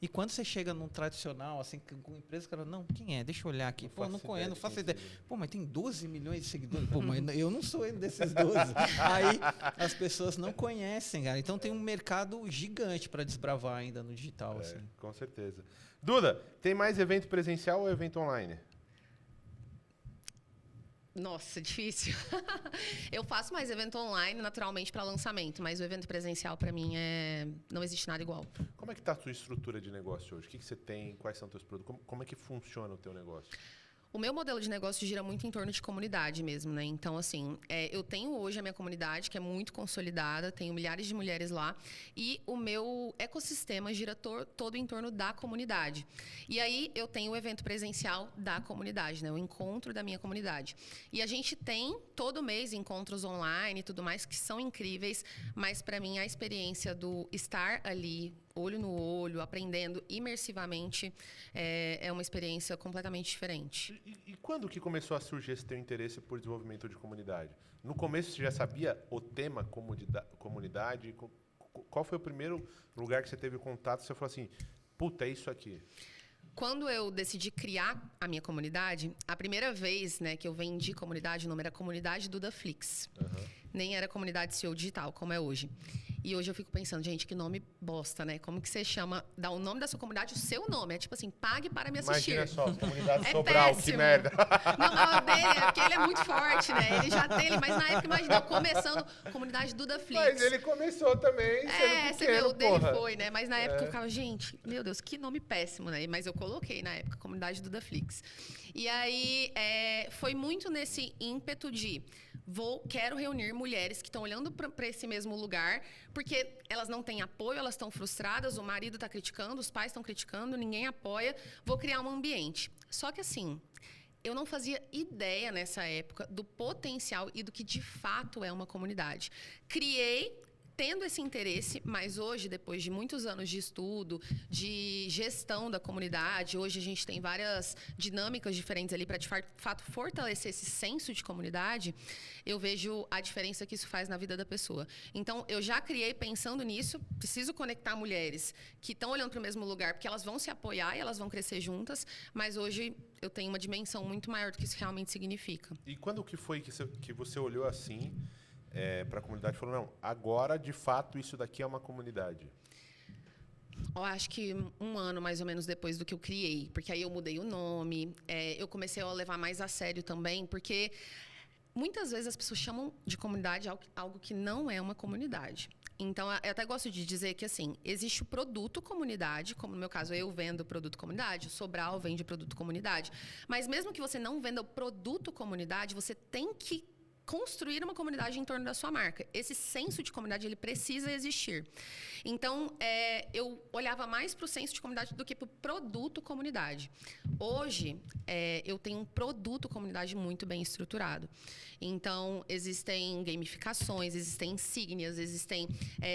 Speaker 2: e quando você chega num tradicional, assim, com empresa, o cara, não, quem é? Deixa eu olhar aqui. Não conheço, não faço ideia. Pô, mas tem 12 milhões de seguidores. Pô, mas eu não sou um desses 12. Aí as pessoas não conhecem, cara. Então tem um mercado gigante para desbravar ainda no digital. Assim.
Speaker 1: Com certeza. Duda, tem mais evento presencial ou evento online?
Speaker 3: Nossa, difícil. Eu faço mais evento online, naturalmente, para lançamento, mas o evento presencial, para mim, não existe nada igual.
Speaker 1: Como é que está a tua estrutura de negócio hoje? O que você tem? Quais são os teus produtos? Como é que funciona o teu negócio?
Speaker 3: O meu modelo de negócio gira muito em torno de comunidade mesmo, né? Então, assim, eu tenho hoje a minha comunidade, que é muito consolidada, tenho milhares de mulheres lá, e o meu ecossistema gira todo em torno da comunidade. E aí, eu tenho o evento presencial da comunidade, né? O encontro da minha comunidade. E a gente tem, todo mês, encontros online e tudo mais, que são incríveis, mas, para mim, a experiência do estar ali, olho no olho, aprendendo imersivamente, é uma experiência completamente diferente.
Speaker 1: E quando que começou a surgir esse teu interesse por desenvolvimento de comunidade? No começo você já sabia o tema comunidade? Qual foi o primeiro lugar que você teve contato e você falou assim, puta, é isso aqui?
Speaker 3: Quando eu decidi criar a minha comunidade, a primeira vez, né, que eu vendi comunidade, o nome era Comunidade Dudaflix. Nem era Comunidade CEO Digital, como é hoje. E hoje eu fico pensando, gente, que nome bosta, né? Como que você chama, dá o nome da sua comunidade, o seu nome. É tipo assim, pague para me assistir.
Speaker 1: Imagina só, Comunidade Sobral,
Speaker 3: péssimo.
Speaker 1: Que merda.
Speaker 3: Não, mas o dele, porque ele é muito forte, né? Ele já tem, mas na época, imagina, começando Comunidade Dudaflix.
Speaker 1: Mas ele começou também sendo
Speaker 3: você
Speaker 1: pequeno,
Speaker 3: viu, o dele
Speaker 1: porra.
Speaker 3: foi, né? Mas na época eu ficava, gente, meu Deus, que nome péssimo, né? Mas eu coloquei na época, Comunidade Dudaflix. E aí, foi muito nesse ímpeto de quero reunir mulheres que estão olhando para esse mesmo lugar, porque elas não têm apoio, elas estão frustradas, o marido está criticando, os pais estão criticando, ninguém apoia, vou criar um ambiente. Só que assim, eu não fazia ideia nessa época do potencial e do que de fato é uma comunidade. Criei, tendo esse interesse, mas hoje, depois de muitos anos de estudo, de gestão da comunidade, hoje a gente tem várias dinâmicas diferentes ali para, de fato, fortalecer esse senso de comunidade, eu vejo a diferença que isso faz na vida da pessoa. Então, eu já criei pensando nisso, preciso conectar mulheres que estão olhando para o mesmo lugar, porque elas vão se apoiar e elas vão crescer juntas, mas hoje eu tenho uma dimensão muito maior do que isso realmente significa.
Speaker 1: E quando que foi que você olhou assim para a comunidade e falou, não, agora, de fato, isso daqui é uma comunidade?
Speaker 3: Eu acho que 1 ano, mais ou menos, depois do que eu criei. Porque aí eu mudei o nome, eu comecei a levar mais a sério também, porque muitas vezes as pessoas chamam de comunidade algo que não é uma comunidade. Então, eu até gosto de dizer que, assim, existe o produto comunidade, como no meu caso, eu vendo produto comunidade, o Sobral vende produto comunidade. Mas mesmo que você não venda o produto comunidade, você tem que construir uma comunidade em torno da sua marca. Esse senso de comunidade, ele precisa existir. Então, eu olhava mais para o senso de comunidade do que para o produto comunidade. Hoje, eu tenho um produto comunidade muito bem estruturado. Então, existem gamificações, existem insígnias, existem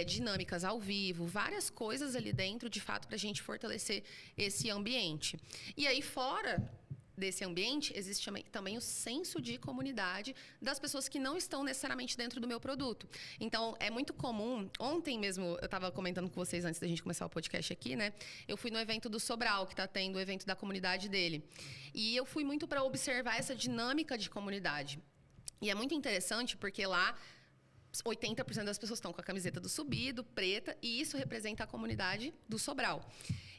Speaker 3: dinâmicas ao vivo, várias coisas ali dentro, de fato, para a gente fortalecer esse ambiente. E aí, fora desse ambiente, existe também o senso de comunidade das pessoas que não estão necessariamente dentro do meu produto. Então, é muito comum... Ontem mesmo, eu estava comentando com vocês antes da gente começar o podcast aqui, né? Eu fui no evento do Sobral, que está tendo o evento da comunidade dele. E eu fui muito para observar essa dinâmica de comunidade. E é muito interessante porque lá 80% das pessoas estão com a camiseta do Subido, preta, e isso representa a comunidade do Sobral.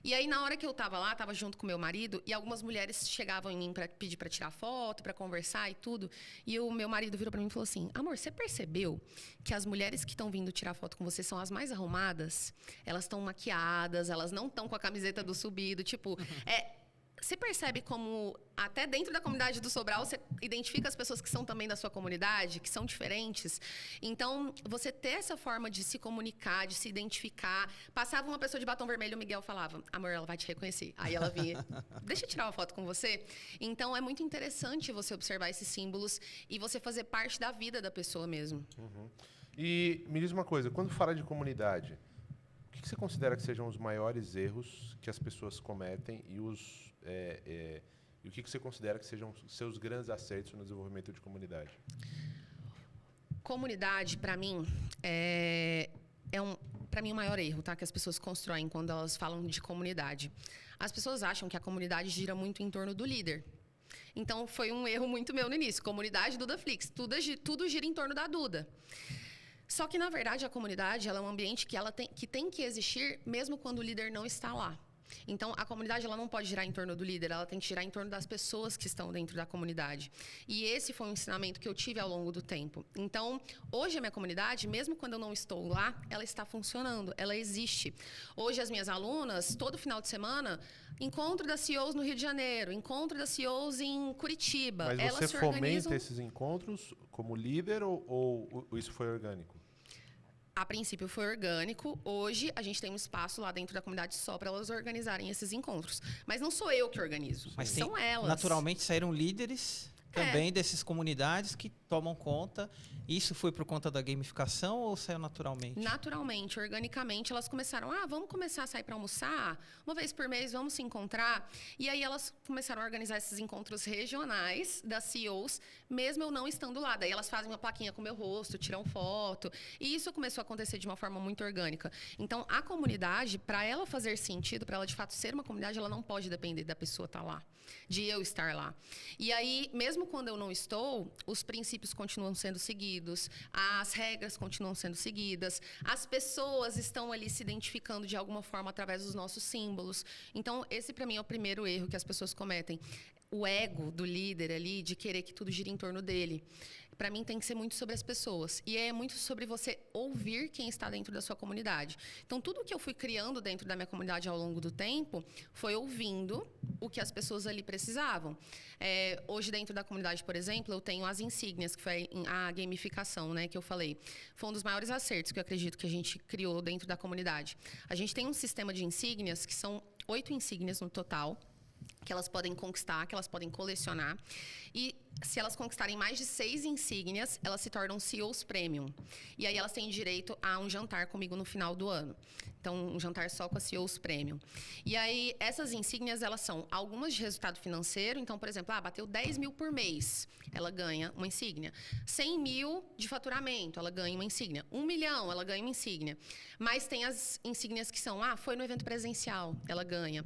Speaker 3: E aí, na hora que eu estava lá, estava junto com meu marido, e algumas mulheres chegavam em mim para pedir para tirar foto, para conversar e tudo. E o meu marido virou para mim e falou assim: amor, você percebeu que as mulheres que estão vindo tirar foto com você são as mais arrumadas? Elas estão maquiadas, elas não estão com a camiseta do Subido. Tipo, você percebe como, até dentro da comunidade do Sobral, você identifica as pessoas que são também da sua comunidade, que são diferentes? Então, você ter essa forma de se comunicar, de se identificar. Passava uma pessoa de batom vermelho, o Miguel falava: amor, ela vai te reconhecer. Aí ela vinha: deixa eu tirar uma foto com você. Então, é muito interessante você observar esses símbolos e você fazer parte da vida da pessoa mesmo.
Speaker 1: Uhum. E me diz uma coisa, quando fala de comunidade, o que você considera que sejam os maiores erros que as pessoas cometem e e o que você considera que sejam seus grandes acertos no desenvolvimento de comunidade?
Speaker 3: Comunidade, para mim, para mim, o maior erro, tá? Que as pessoas constroem quando elas falam de comunidade. As pessoas acham que a comunidade gira muito em torno do líder. Então, foi um erro muito meu no início. Comunidade Dudaflix. Tudo gira em torno da Duda. Só que, na verdade, a comunidade ela é um ambiente que tem que existir mesmo quando o líder não está lá. Então, a comunidade ela não pode girar em torno do líder, ela tem que girar em torno das pessoas que estão dentro da comunidade. E esse foi um ensinamento que eu tive ao longo do tempo. Então, hoje a minha comunidade, mesmo quando eu não estou lá, ela está funcionando, ela existe. Hoje as minhas alunas, todo final de semana, encontro das CEOs no Rio de Janeiro, encontro das CEOs em Curitiba.
Speaker 1: Mas
Speaker 3: elas
Speaker 1: você fomenta esses encontros como líder ou isso foi orgânico?
Speaker 3: A princípio foi orgânico. Hoje a gente tem um espaço lá dentro da comunidade só para elas organizarem esses encontros. Mas não sou eu que organizo,
Speaker 2: Mas
Speaker 3: são elas.
Speaker 2: Naturalmente saíram líderes também dessas comunidades que tomam conta. Isso foi por conta da gamificação ou saiu naturalmente?
Speaker 3: Naturalmente, organicamente, elas começaram: vamos começar a sair para almoçar? Uma vez por mês, vamos se encontrar? E aí elas começaram a organizar esses encontros regionais das CEOs, mesmo eu não estando lá. Daí elas fazem uma plaquinha com o meu rosto, tiram foto. E isso começou a acontecer de uma forma muito orgânica. Então, a comunidade, para ela fazer sentido, para ela de fato ser uma comunidade, ela não pode depender da pessoa estar lá, de eu estar lá. E aí, mesmo quando eu não estou, os princípios continuam sendo seguidos, as regras continuam sendo seguidas, as pessoas estão ali se identificando de alguma forma através dos nossos símbolos. Então, esse para mim é o primeiro erro que as pessoas cometem. O ego do líder ali, de querer que tudo gire em torno dele. Para mim, tem que ser muito sobre as pessoas. E é muito sobre você ouvir quem está dentro da sua comunidade. Então, tudo que eu fui criando dentro da minha comunidade ao longo do tempo foi ouvindo o que as pessoas ali precisavam. Hoje, dentro da comunidade, por exemplo, eu tenho as insígnias, que foi a gamificação, né, que eu falei. Foi um dos maiores acertos que eu acredito que a gente criou dentro da comunidade. A gente tem um sistema de insígnias, que são 8 insígnias no total. que elas podem conquistar, que elas podem colecionar. E se elas conquistarem mais de 6 insígnias, elas se tornam CEOs Premium. E aí elas têm direito a um jantar comigo no final do ano. Então, um jantar só com a CEOs Premium. E aí, essas insígnias, elas são algumas de resultado financeiro. Então, por exemplo, bateu 10 mil por mês, ela ganha uma insígnia. 100 mil de faturamento, ela ganha uma insígnia. 1 milhão, ela ganha uma insígnia. Mas tem as insígnias que são, foi no evento presencial, ela ganha.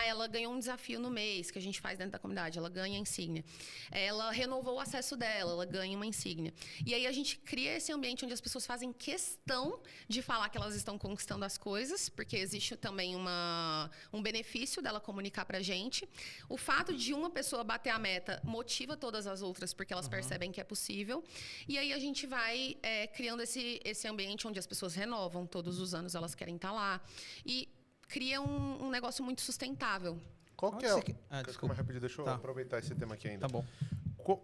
Speaker 3: Ela ganhou um desafio no mês, que a gente faz dentro da comunidade, ela ganha a insígnia. Ela renovou o acesso dela, ela ganha uma insígnia. E aí, a gente cria esse ambiente onde as pessoas fazem questão de falar que elas estão conquistando as coisas, porque existe também um benefício dela comunicar pra gente. O fato de uma pessoa bater a meta motiva todas as outras, porque elas percebem que é possível. E aí a gente vai criando esse ambiente onde as pessoas renovam, todos os anos elas querem estar lá. E cria um negócio muito sustentável.
Speaker 1: Qual que é o...
Speaker 2: Desculpa.
Speaker 1: Rapidinho, deixa eu aproveitar esse tema aqui ainda.
Speaker 2: Tá bom.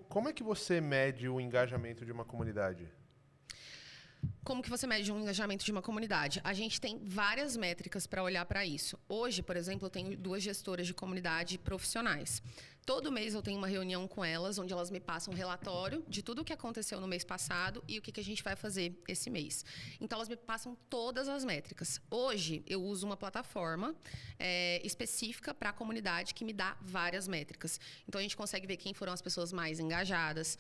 Speaker 1: Como é que você mede o engajamento de uma comunidade?
Speaker 3: Como que você mede um engajamento de uma comunidade? A gente tem várias métricas para olhar para isso. Hoje, por exemplo, eu tenho 2 gestoras de comunidade profissionais. Todo mês eu tenho uma reunião com elas, onde elas me passam um relatório de tudo o que aconteceu no mês passado e o que a gente vai fazer esse mês. Então, elas me passam todas as métricas. Hoje, eu uso uma plataforma específica para a comunidade que me dá várias métricas. Então, a gente consegue ver quem foram as pessoas mais engajadas,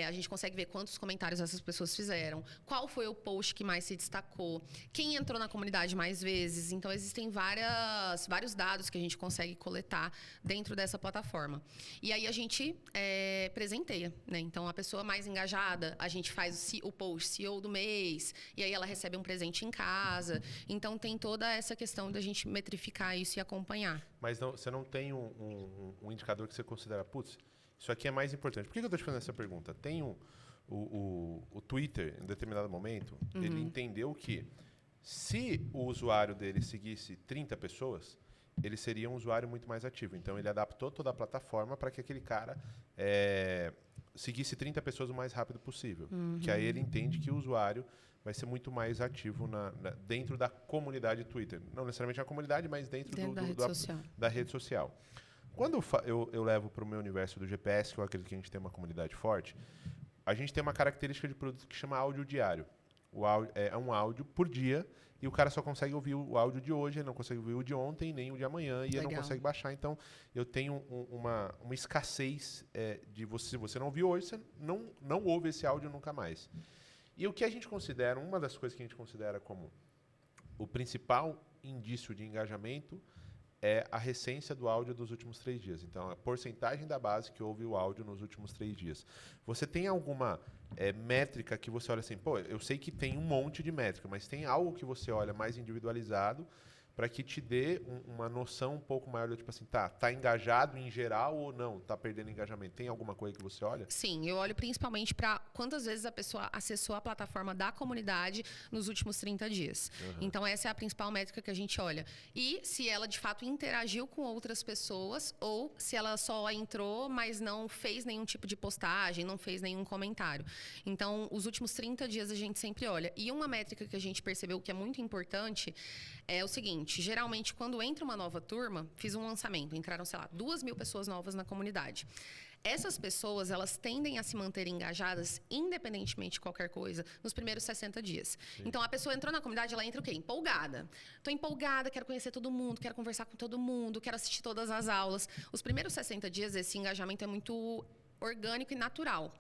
Speaker 3: a gente consegue ver quantos comentários essas pessoas fizeram, qual foi o post que mais se destacou, quem entrou na comunidade mais vezes. Então, existem vários dados que a gente consegue coletar dentro dessa plataforma. E aí a gente presenteia, né? Então, a pessoa mais engajada, a gente faz o post CEO do mês, e aí ela recebe um presente em casa. Então, tem toda essa questão da gente metrificar isso e acompanhar.
Speaker 1: Mas você não tem um indicador que você considera, putz, isso aqui é mais importante. Por que eu estou te fazendo essa pergunta? Tem o Twitter, em determinado momento, ele entendeu que se o usuário dele seguisse 30 pessoas, ele seria um usuário muito mais ativo. Então, ele adaptou toda a plataforma para que aquele cara seguisse 30 pessoas o mais rápido possível. Que aí ele entende que o usuário vai ser muito mais ativo dentro da comunidade Twitter. Não necessariamente na comunidade, mas dentro da rede social. Quando eu levo para o meu universo do GPS, que eu acredito que a gente tem uma comunidade forte, a gente tem uma característica de produto que chama áudio diário. É um áudio por dia, e o cara só consegue ouvir o áudio de hoje, ele não consegue ouvir o de ontem, nem o de amanhã, e ele não consegue baixar. Então, eu tenho uma escassez se você não ouviu hoje, você não ouve esse áudio nunca mais. E o que a gente considera, uma das coisas que a gente considera como o principal indício de engajamento é a recência do áudio dos últimos 3 dias. Então, a porcentagem da base que ouve o áudio nos últimos 3 dias. Você tem alguma métrica que você olha assim, eu sei que tem um monte de métrica, mas tem algo que você olha mais individualizado para que te dê uma noção um pouco maior do tipo assim, tá engajado em geral ou não, tá perdendo engajamento? Tem alguma coisa que você olha?
Speaker 3: Sim, eu olho principalmente para quantas vezes a pessoa acessou a plataforma da comunidade nos últimos 30 dias. Então, essa é a principal métrica que a gente olha. E se ela, de fato, interagiu com outras pessoas ou se ela só entrou, mas não fez nenhum tipo de postagem, não fez nenhum comentário. Então, os últimos 30 dias a gente sempre olha. E uma métrica que a gente percebeu que é muito importante é o seguinte: geralmente, quando entra uma nova turma, fiz um lançamento, entraram, 2.000 pessoas novas na comunidade. Essas pessoas, elas tendem a se manter engajadas, independentemente de qualquer coisa, nos primeiros 60 dias. Sim. Então, a pessoa entrou na comunidade, ela entra o quê? Empolgada. Estou empolgada, quero conhecer todo mundo, quero conversar com todo mundo, quero assistir todas as aulas. Os primeiros 60 dias, esse engajamento é muito orgânico e natural.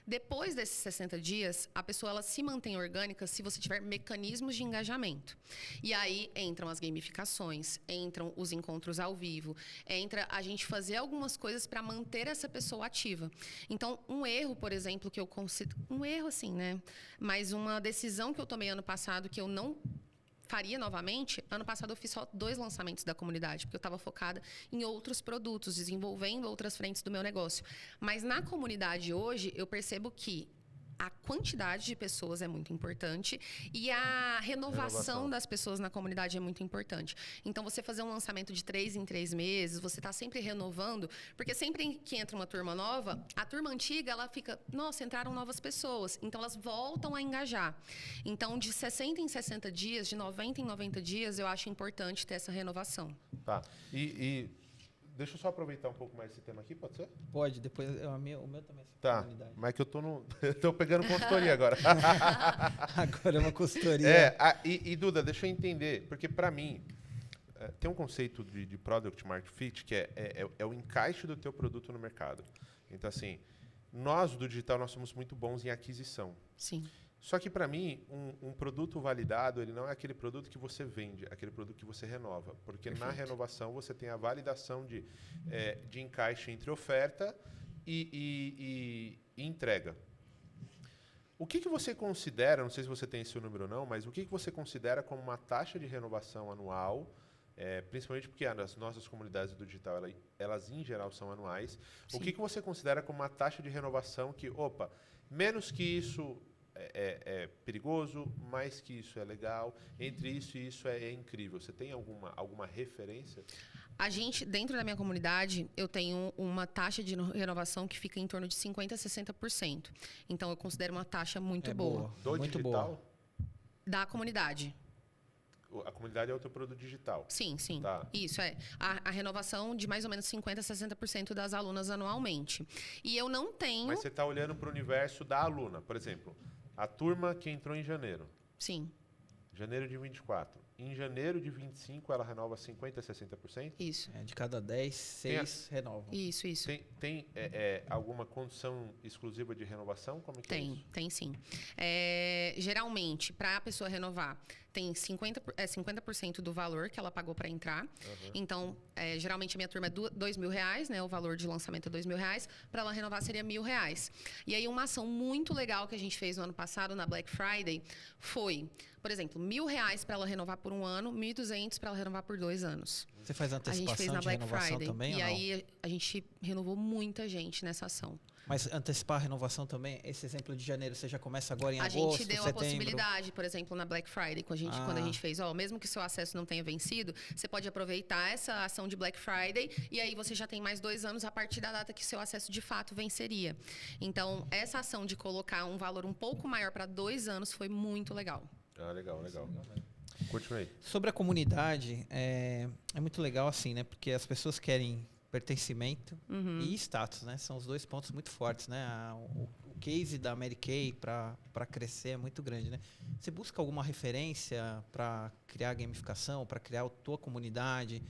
Speaker 3: Depois desses 60 dias, a pessoa ela se mantém orgânica se você tiver mecanismos de engajamento. E aí entram as gamificações, entram os encontros ao vivo, entra a gente fazer algumas coisas para manter essa pessoa ativa. Então, um erro, por exemplo, que eu considero... Um erro, assim, né? Mas uma decisão que eu tomei ano passado que eu não faria novamente, ano passado eu fiz só 2 lançamentos da comunidade, porque eu estava focada em outros produtos, desenvolvendo outras frentes do meu negócio. Mas na comunidade hoje, eu percebo que a quantidade de pessoas é muito importante e a renovação das pessoas na comunidade é muito importante. Então, você fazer um lançamento de 3 em 3 meses, você está sempre renovando, porque sempre que entra uma turma nova, a turma antiga, ela fica, nossa, entraram novas pessoas. Então, elas voltam a engajar. Então, de 60 em 60 dias, de 90 em 90 dias, eu acho importante ter essa renovação.
Speaker 1: Tá. E deixa eu só aproveitar um pouco mais esse tema aqui, pode ser?
Speaker 2: Pode, depois o meu também é sobre
Speaker 1: Tá,
Speaker 2: comunidade.
Speaker 1: mas é que eu tô no... eu tô pegando consultoria agora.
Speaker 2: Agora é uma consultoria.
Speaker 1: E Duda, deixa eu entender, porque para mim, tem um conceito de Product Market Fit que é o encaixe do teu produto no mercado. Então, assim, nós do digital, nós somos muito bons em aquisição.
Speaker 3: Sim.
Speaker 1: Só que, para mim, um produto validado, ele não é aquele produto que você vende, é aquele produto que você renova. Porque na renovação você tem a validação de encaixe entre oferta e entrega. O que você considera, não sei se você tem esse número ou não, mas o que você considera como uma taxa de renovação anual, principalmente porque as nossas comunidades do digital, elas em geral são anuais.
Speaker 3: Sim.
Speaker 1: O que você considera como uma taxa de renovação que, menos que isso é perigoso, mais que isso é legal, entre isso e isso é incrível. Você tem alguma referência?
Speaker 3: A gente, dentro da minha comunidade, eu tenho uma taxa de renovação que fica em torno de 50% a 60%. Então, eu considero uma taxa muito boa.
Speaker 1: Do
Speaker 2: muito
Speaker 1: digital?
Speaker 2: boa.
Speaker 3: Da comunidade.
Speaker 1: A comunidade é o teu produto digital.
Speaker 3: Sim, sim.
Speaker 1: Tá.
Speaker 3: Isso é. A renovação de mais ou menos 50% a 60% das alunas anualmente. E eu não tenho...
Speaker 1: Mas você está olhando para o universo da aluna. Por exemplo, a turma que entrou em janeiro.
Speaker 3: Sim.
Speaker 1: Janeiro de 24. Em janeiro de 25, ela renova 50% a 60%?
Speaker 3: Isso.
Speaker 2: De cada 10, 6 renovam.
Speaker 3: Isso.
Speaker 1: Tem alguma condição exclusiva de renovação? Como é que é isso?
Speaker 3: Tem sim. Geralmente, para a pessoa renovar, tem 50% do valor que ela pagou para entrar. Então, geralmente a minha turma é R$2.000, né? O valor de lançamento é R$2.000. Para ela renovar seria R$1.000. E aí, uma ação muito legal que a gente fez no ano passado, na Black Friday, foi, por exemplo, R$1.000 para ela renovar por 1 ano, R$1.200 para ela renovar por 2 anos.
Speaker 2: Você faz
Speaker 3: A
Speaker 2: antecipação
Speaker 3: gente fez na
Speaker 2: de
Speaker 3: Black
Speaker 2: renovação
Speaker 3: Friday.
Speaker 2: também
Speaker 3: E
Speaker 2: ou não?
Speaker 3: aí, a gente renovou muita gente nessa ação.
Speaker 2: Mas antecipar a renovação também, esse exemplo de janeiro, você já começa agora em
Speaker 3: A
Speaker 2: agosto,
Speaker 3: gente deu
Speaker 2: setembro?
Speaker 3: a possibilidade, por exemplo, na Black Friday, quando a gente fez, mesmo que o seu acesso não tenha vencido, você pode aproveitar essa ação de Black Friday e aí você já tem mais 2 anos a partir da data que seu acesso de fato venceria. Então, essa ação de colocar um valor um pouco maior para 2 anos foi muito legal.
Speaker 1: Ah, legal. Continue.
Speaker 2: Sobre a comunidade, é muito legal assim, né? Porque as pessoas querem pertencimento e status, né? São os 2 pontos muito fortes, né? O case da Mary Kay para crescer é muito grande, né? Você busca alguma referência para criar gamificação, para criar a tua comunidade?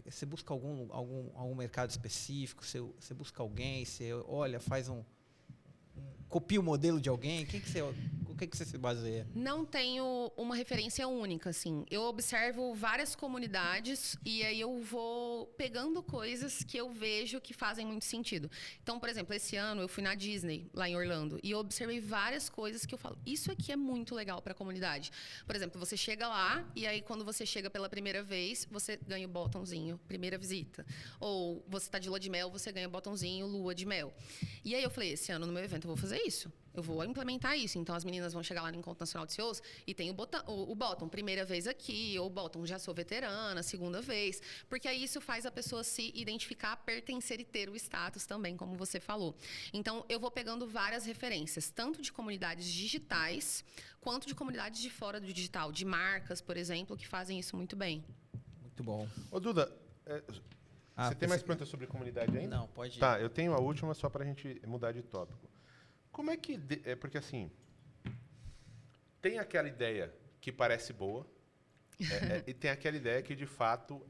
Speaker 2: Você busca algum mercado específico? Você busca alguém? Você olha, faz copia o modelo de alguém? O que você se baseia?
Speaker 3: Não tenho uma referência única, assim. Eu observo várias comunidades e aí eu vou pegando coisas que eu vejo que fazem muito sentido. Então, por exemplo, esse ano eu fui na Disney, lá em Orlando, e eu observei várias coisas que eu falo, isso aqui é muito legal para a comunidade. Por exemplo, você chega lá e aí quando você chega pela primeira vez, você ganha o botãozinho, primeira visita. Ou você está de lua de mel, você ganha o botãozinho, lua de mel. E aí eu falei, esse ano no meu evento eu vou fazer isso. Eu vou implementar isso. Então, as meninas vão chegar lá no Encontro Nacional de CEOs e tem o botão, primeira vez aqui, ou o botão, já sou veterana, segunda vez. Porque aí isso faz a pessoa se identificar, pertencer e ter o status também, como você falou. Então, eu vou pegando várias referências, tanto de comunidades digitais, quanto de comunidades de fora do digital, de marcas, por exemplo, que fazem isso muito bem.
Speaker 2: Muito bom.
Speaker 1: Ô, Duda, você tem mais perguntas sobre comunidade ainda?
Speaker 2: Não, pode ir.
Speaker 1: Tá, eu tenho a última só para a gente mudar de tópico. Como é que... porque, assim, tem aquela ideia que parece boa e tem aquela ideia que, de fato,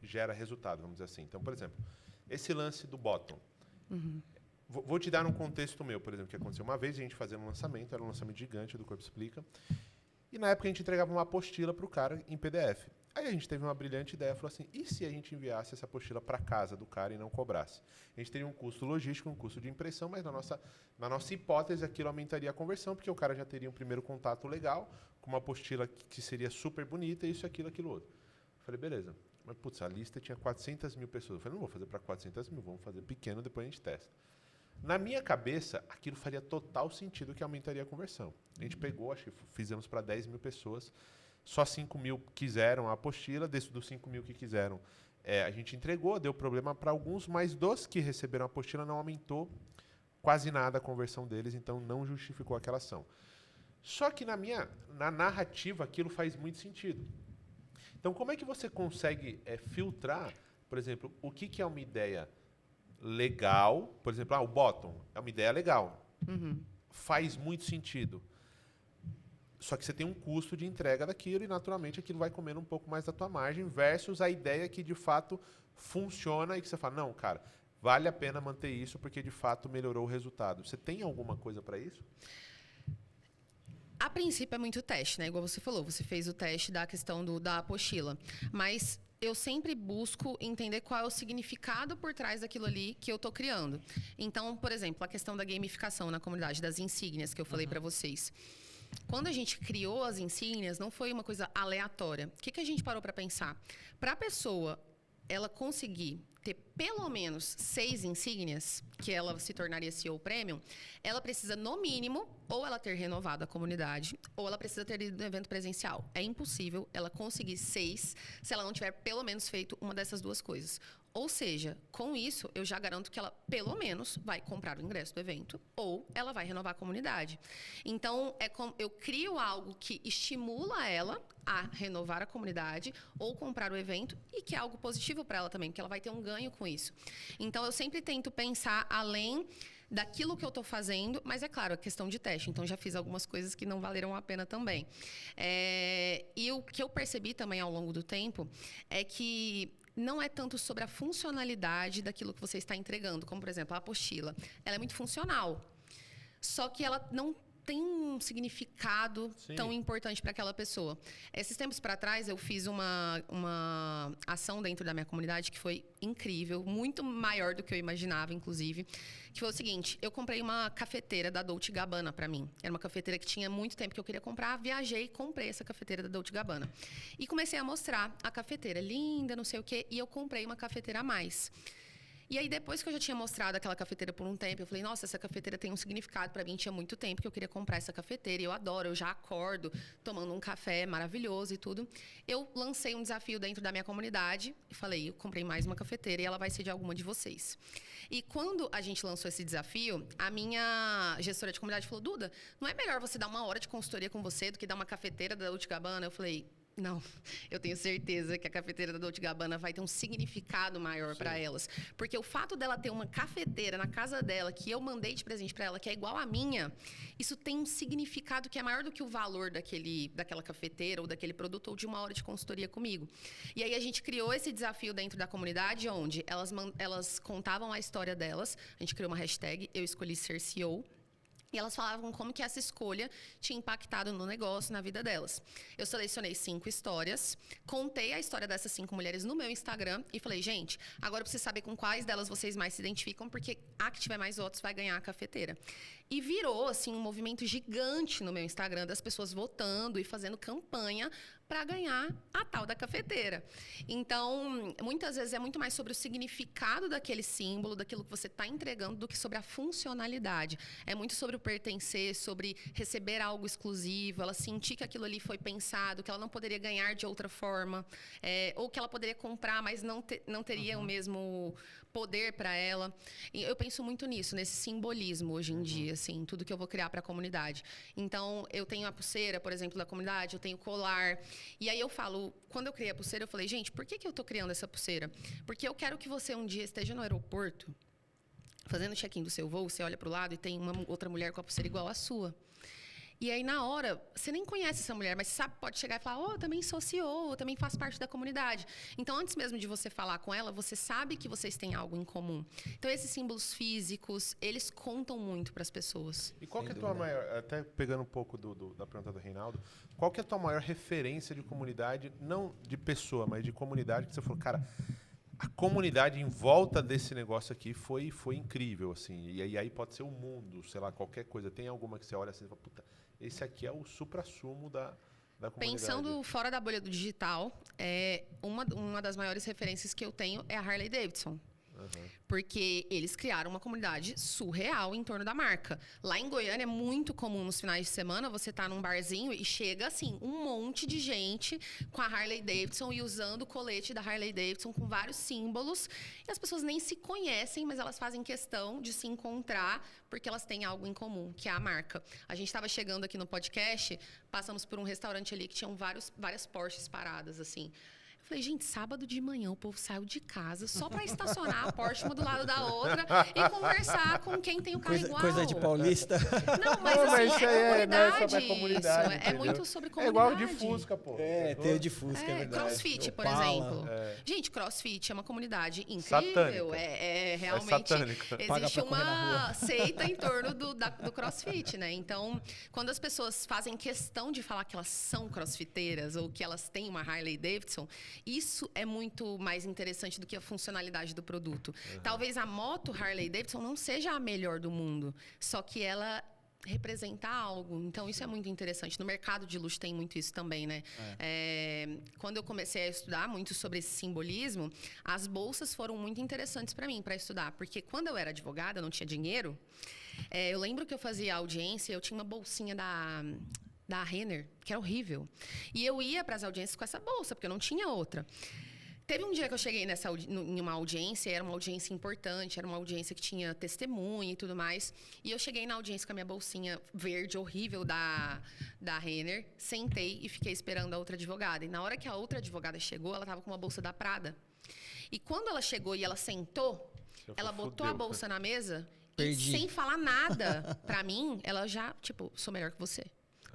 Speaker 1: gera resultado, vamos dizer assim. Então, por exemplo, esse lance do bottom. Vou te dar um contexto meu, por exemplo, que aconteceu. Uma vez a gente fazia um lançamento, era um lançamento gigante do Corpo Explica, e na época a gente entregava uma apostila para o cara em PDF. Aí a gente teve uma brilhante ideia, falou assim, e se a gente enviasse essa apostila para casa do cara e não cobrasse? A gente teria um custo logístico, um custo de impressão, mas na nossa hipótese aquilo aumentaria a conversão, porque o cara já teria um primeiro contato legal, com uma apostila que seria super bonita, isso, aquilo, outro. Eu falei, beleza. Mas, putz, a lista tinha 400 mil pessoas. Eu falei, não vou fazer para 400 mil, vamos fazer pequeno, depois a gente testa. Na minha cabeça, aquilo faria total sentido que aumentaria a conversão. A gente pegou, acho que fizemos para 10 mil pessoas, só 5 mil quiseram a apostila, dos 5 mil que quiseram, a gente entregou, deu problema para alguns, mas dos que receberam a apostila não aumentou quase nada a conversão deles, então não justificou aquela ação. Só que na narrativa aquilo faz muito sentido. Então como é que você consegue filtrar por exemplo, o que é uma ideia legal? Por exemplo, o bottom é uma ideia legal. Faz muito sentido. Só que você tem um custo de entrega daquilo e, naturalmente, aquilo vai comendo um pouco mais da tua margem versus a ideia que, de fato, funciona e que você fala, não, cara, vale a pena manter isso porque, de fato, melhorou o resultado. Você tem alguma coisa para isso?
Speaker 3: A princípio é muito teste, né? Igual você falou, você fez o teste da questão da apostila. Mas eu sempre busco entender qual é o significado por trás daquilo ali que eu estou criando. Então, por exemplo, a questão da gamificação na comunidade, das insígnias que eu falei para vocês. Quando a gente criou as insígnias, não foi uma coisa aleatória. O que a gente parou para pensar? Para a pessoa ela conseguir ter pelo menos 6 insígnias, que ela se tornaria CEO Premium, ela precisa, no mínimo, ou ela ter renovado a comunidade, ou ela precisa ter ido no evento presencial. É impossível ela conseguir 6 se ela não tiver pelo menos feito uma dessas duas coisas. Ou seja, com isso, eu já garanto que ela, pelo menos, vai comprar o ingresso do evento ou ela vai renovar a comunidade. Então, eu crio algo que estimula ela a renovar a comunidade ou comprar o evento e que é algo positivo para ela também, porque ela vai ter um ganho com isso. Então, eu sempre tento pensar além daquilo que eu estou fazendo, mas é claro, é questão de teste. Então, já fiz algumas coisas que não valeram a pena também. E o que eu percebi também ao longo do tempo é que não é tanto sobre a funcionalidade daquilo que você está entregando, como, por exemplo, a apostila. Ela é muito funcional, só que ela não tem um significado tão importante para aquela pessoa. Esses tempos para trás, eu fiz uma ação dentro da minha comunidade que foi incrível, muito maior do que eu imaginava, inclusive, que foi o seguinte, eu comprei uma cafeteira da Dolce & Gabbana para mim. Era uma cafeteira que tinha muito tempo que eu queria comprar, viajei e comprei essa cafeteira da Dolce & Gabbana. E comecei a mostrar a cafeteira, linda, não sei o quê, e eu comprei uma cafeteira a mais. E aí, depois que eu já tinha mostrado aquela cafeteira por um tempo, eu falei, nossa, essa cafeteira tem um significado para mim. Tinha muito tempo que eu queria comprar essa cafeteira. E eu adoro, eu já acordo tomando um café maravilhoso e tudo. Eu lancei um desafio dentro da minha comunidade e falei, eu comprei mais uma cafeteira e ela vai ser de alguma de vocês. E quando a gente lançou esse desafio, a minha gestora de comunidade falou, Duda, não é melhor você dar 1 hora de consultoria com você do que dar uma cafeteira da Dolce & Gabbana? Eu falei, não, eu tenho certeza que a cafeteira da Dolce & Gabbana vai ter um significado maior para elas. Porque o fato dela ter uma cafeteira na casa dela, que eu mandei de presente para ela, que é igual à minha, isso tem um significado que é maior do que o valor daquela cafeteira ou daquele produto ou de 1 hora de consultoria comigo. E aí a gente criou esse desafio dentro da comunidade, onde elas contavam a história delas. A gente criou uma hashtag, eu escolhi ser CEO. E elas falavam como que essa escolha tinha impactado no negócio, na vida delas. Eu selecionei 5 histórias, contei a história dessas 5 mulheres no meu Instagram e falei, gente, agora eu preciso saber com quais delas vocês mais se identificam, porque a que tiver mais votos vai ganhar a cafeteira. E virou, assim, um movimento gigante no meu Instagram das pessoas votando e fazendo campanha para ganhar a tal da cafeteira. Então, muitas vezes é muito mais sobre o significado daquele símbolo, daquilo que você está entregando, do que sobre a funcionalidade. É muito sobre o pertencer, sobre receber algo exclusivo, ela sentir que aquilo ali foi pensado, que ela não poderia ganhar de outra forma, ou que ela poderia comprar, mas não teria o mesmo poder para ela. E eu penso muito nisso, nesse simbolismo hoje em dia, assim, tudo que eu vou criar para a comunidade. Então, eu tenho a pulseira, por exemplo, da comunidade, eu tenho o colar. E aí eu falo, quando eu criei a pulseira, eu falei, gente, por que eu tô criando essa pulseira? Porque eu quero que você um dia esteja no aeroporto, fazendo o check-in do seu voo, você olha pro lado e tem uma outra mulher com a pulseira igual à sua. E aí, na hora, você nem conhece essa mulher, mas você sabe, pode chegar e falar, eu também sou CEO, eu também faço parte da comunidade. Então, antes mesmo de você falar com ela, você sabe que vocês têm algo em comum. Então, esses símbolos físicos, eles contam muito para as pessoas.
Speaker 1: E qual que é a tua maior, até pegando um pouco da pergunta do Reinaldo, qual que é a tua maior referência de comunidade, não de pessoa, mas de comunidade, que você falou, cara, a comunidade em volta desse negócio aqui foi incrível, assim. E aí pode ser o mundo, sei lá, qualquer coisa. Tem alguma que você olha assim e fala, puta, esse aqui é o suprassumo da comunidade.
Speaker 3: Pensando fora da bolha do digital, uma das maiores referências que eu tenho é a Harley Davidson. Porque eles criaram uma comunidade surreal em torno da marca. Lá em Goiânia é muito comum nos finais de semana você tá num barzinho e chega assim um monte de gente com a Harley Davidson e usando o colete da Harley Davidson com vários símbolos. E as pessoas nem se conhecem, mas elas fazem questão de se encontrar porque elas têm algo em comum, que é a marca. A gente estava chegando aqui no podcast, passamos por um restaurante ali que tinham várias Porsches paradas, assim. Eu falei, gente, sábado de manhã o povo saiu de casa só para estacionar a Porsche uma do lado da outra e conversar com quem tem o carro igual.
Speaker 2: Coisa de paulista.
Speaker 3: Não, mas
Speaker 1: Não,
Speaker 3: assim,
Speaker 1: mas isso aí
Speaker 3: não é
Speaker 1: sobre a comunidade,
Speaker 3: isso. É
Speaker 1: entendeu?
Speaker 3: muito sobre
Speaker 1: É
Speaker 3: comunidade.
Speaker 1: igual de Fusca, pô.
Speaker 2: Tem o de Fusca, é verdade.
Speaker 3: CrossFit, por
Speaker 2: Opala.
Speaker 3: exemplo. Gente, CrossFit é uma comunidade incrível.
Speaker 1: Satânica.
Speaker 3: É realmente.
Speaker 1: satânica.
Speaker 2: Paga
Speaker 3: Existe
Speaker 2: pra correr na
Speaker 3: uma seita em torno do CrossFit, né? Então, quando as pessoas fazem questão de falar que elas são crossfiteiras ou que elas têm uma Harley Davidson, isso é muito mais interessante do que a funcionalidade do produto. Talvez a moto Harley Davidson não seja a melhor do mundo, só que ela representa algo. Então, isso é muito interessante. No mercado de luxo tem muito isso também, né? Quando eu comecei a estudar muito sobre esse simbolismo, as bolsas foram muito interessantes para mim, para estudar. Porque quando eu era advogada, não tinha dinheiro, eu lembro que eu fazia audiência, eu tinha uma bolsinha da Renner, que era horrível. E eu ia para as audiências com essa bolsa, porque eu não tinha outra. Teve um dia que eu cheguei em uma audiência, era uma audiência importante, era uma audiência que tinha testemunha e tudo mais. E eu cheguei na audiência com a minha bolsinha verde, horrível, da Renner, sentei e fiquei esperando a outra advogada. E na hora que a outra advogada chegou, ela estava com uma bolsa da Prada. E quando ela chegou e ela sentou, ela botou a bolsa na mesa e sem falar nada pra mim, ela já, tipo, sou melhor que você.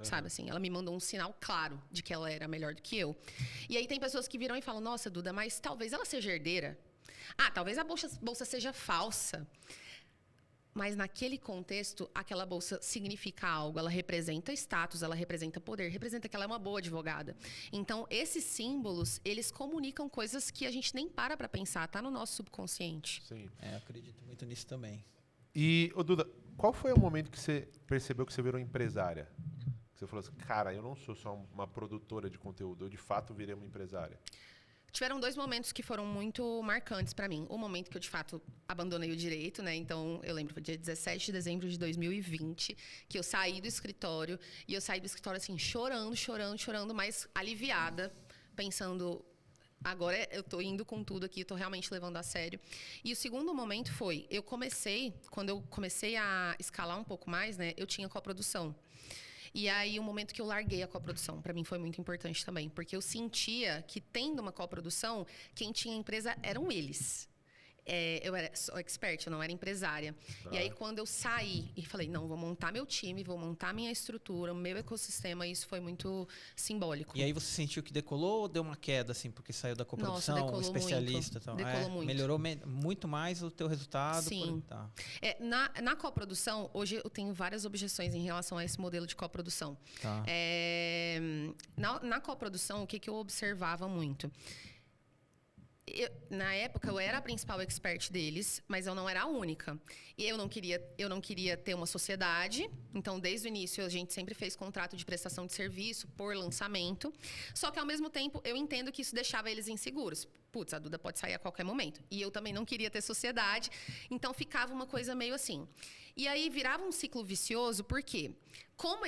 Speaker 3: Sabe assim, ela me mandou um sinal claro de que ela era melhor do que eu. E aí tem pessoas que viram e falam, nossa, Duda, mas talvez ela seja herdeira. Talvez a bolsa seja falsa. Mas naquele contexto, aquela bolsa significa algo. Ela representa status, ela representa poder, representa que ela é uma boa advogada. Então, esses símbolos, eles comunicam coisas que a gente nem para pensar, tá no nosso subconsciente.
Speaker 1: Sim.
Speaker 2: Eu acredito muito nisso também.
Speaker 1: E, ô Duda, qual foi o momento que você percebeu que você virou empresária? Que você falou assim, cara, eu não sou só uma produtora de conteúdo, eu de fato virei uma empresária.
Speaker 3: Tiveram 2 momentos que foram muito marcantes para mim. O momento que eu, de fato, abandonei o direito, né? Então, eu lembro, foi dia 17 de dezembro de 2020, que eu saí do escritório. E eu saí do escritório, assim, chorando, mas aliviada, pensando, agora eu tô indo com tudo aqui, eu tô realmente levando a sério. E o segundo momento foi, quando eu comecei a escalar um pouco mais, né? Eu tinha coprodução. E aí, o momento que eu larguei a coprodução, para mim foi muito importante também. Porque eu sentia que, tendo uma coprodução, quem tinha empresa eram eles. Eu era só expert, eu não era empresária. E aí, quando eu saí e falei, não, vou montar meu time, vou montar minha estrutura, o meu ecossistema, isso foi muito simbólico.
Speaker 2: E aí você sentiu que decolou ou deu uma queda, assim, porque saiu da coprodução,
Speaker 3: Nossa, decolou
Speaker 2: especialista?
Speaker 3: muito. Decolou muito.
Speaker 2: Melhorou muito mais o teu resultado?
Speaker 3: Sim.
Speaker 2: Tá.
Speaker 3: Na coprodução, hoje eu tenho várias objeções em relação a esse modelo de coprodução.
Speaker 2: Tá.
Speaker 3: Na coprodução, o que eu observava muito? Na época, eu era a principal expert deles, mas eu não era a única. E eu não queria ter uma sociedade. Então, desde o início, a gente sempre fez contrato de prestação de serviço por lançamento. Só que, ao mesmo tempo, eu entendo que isso deixava eles inseguros. Putz, a Duda pode sair a qualquer momento. E eu também não queria ter sociedade. Então, ficava uma coisa meio assim. E aí, virava um ciclo vicioso, porque como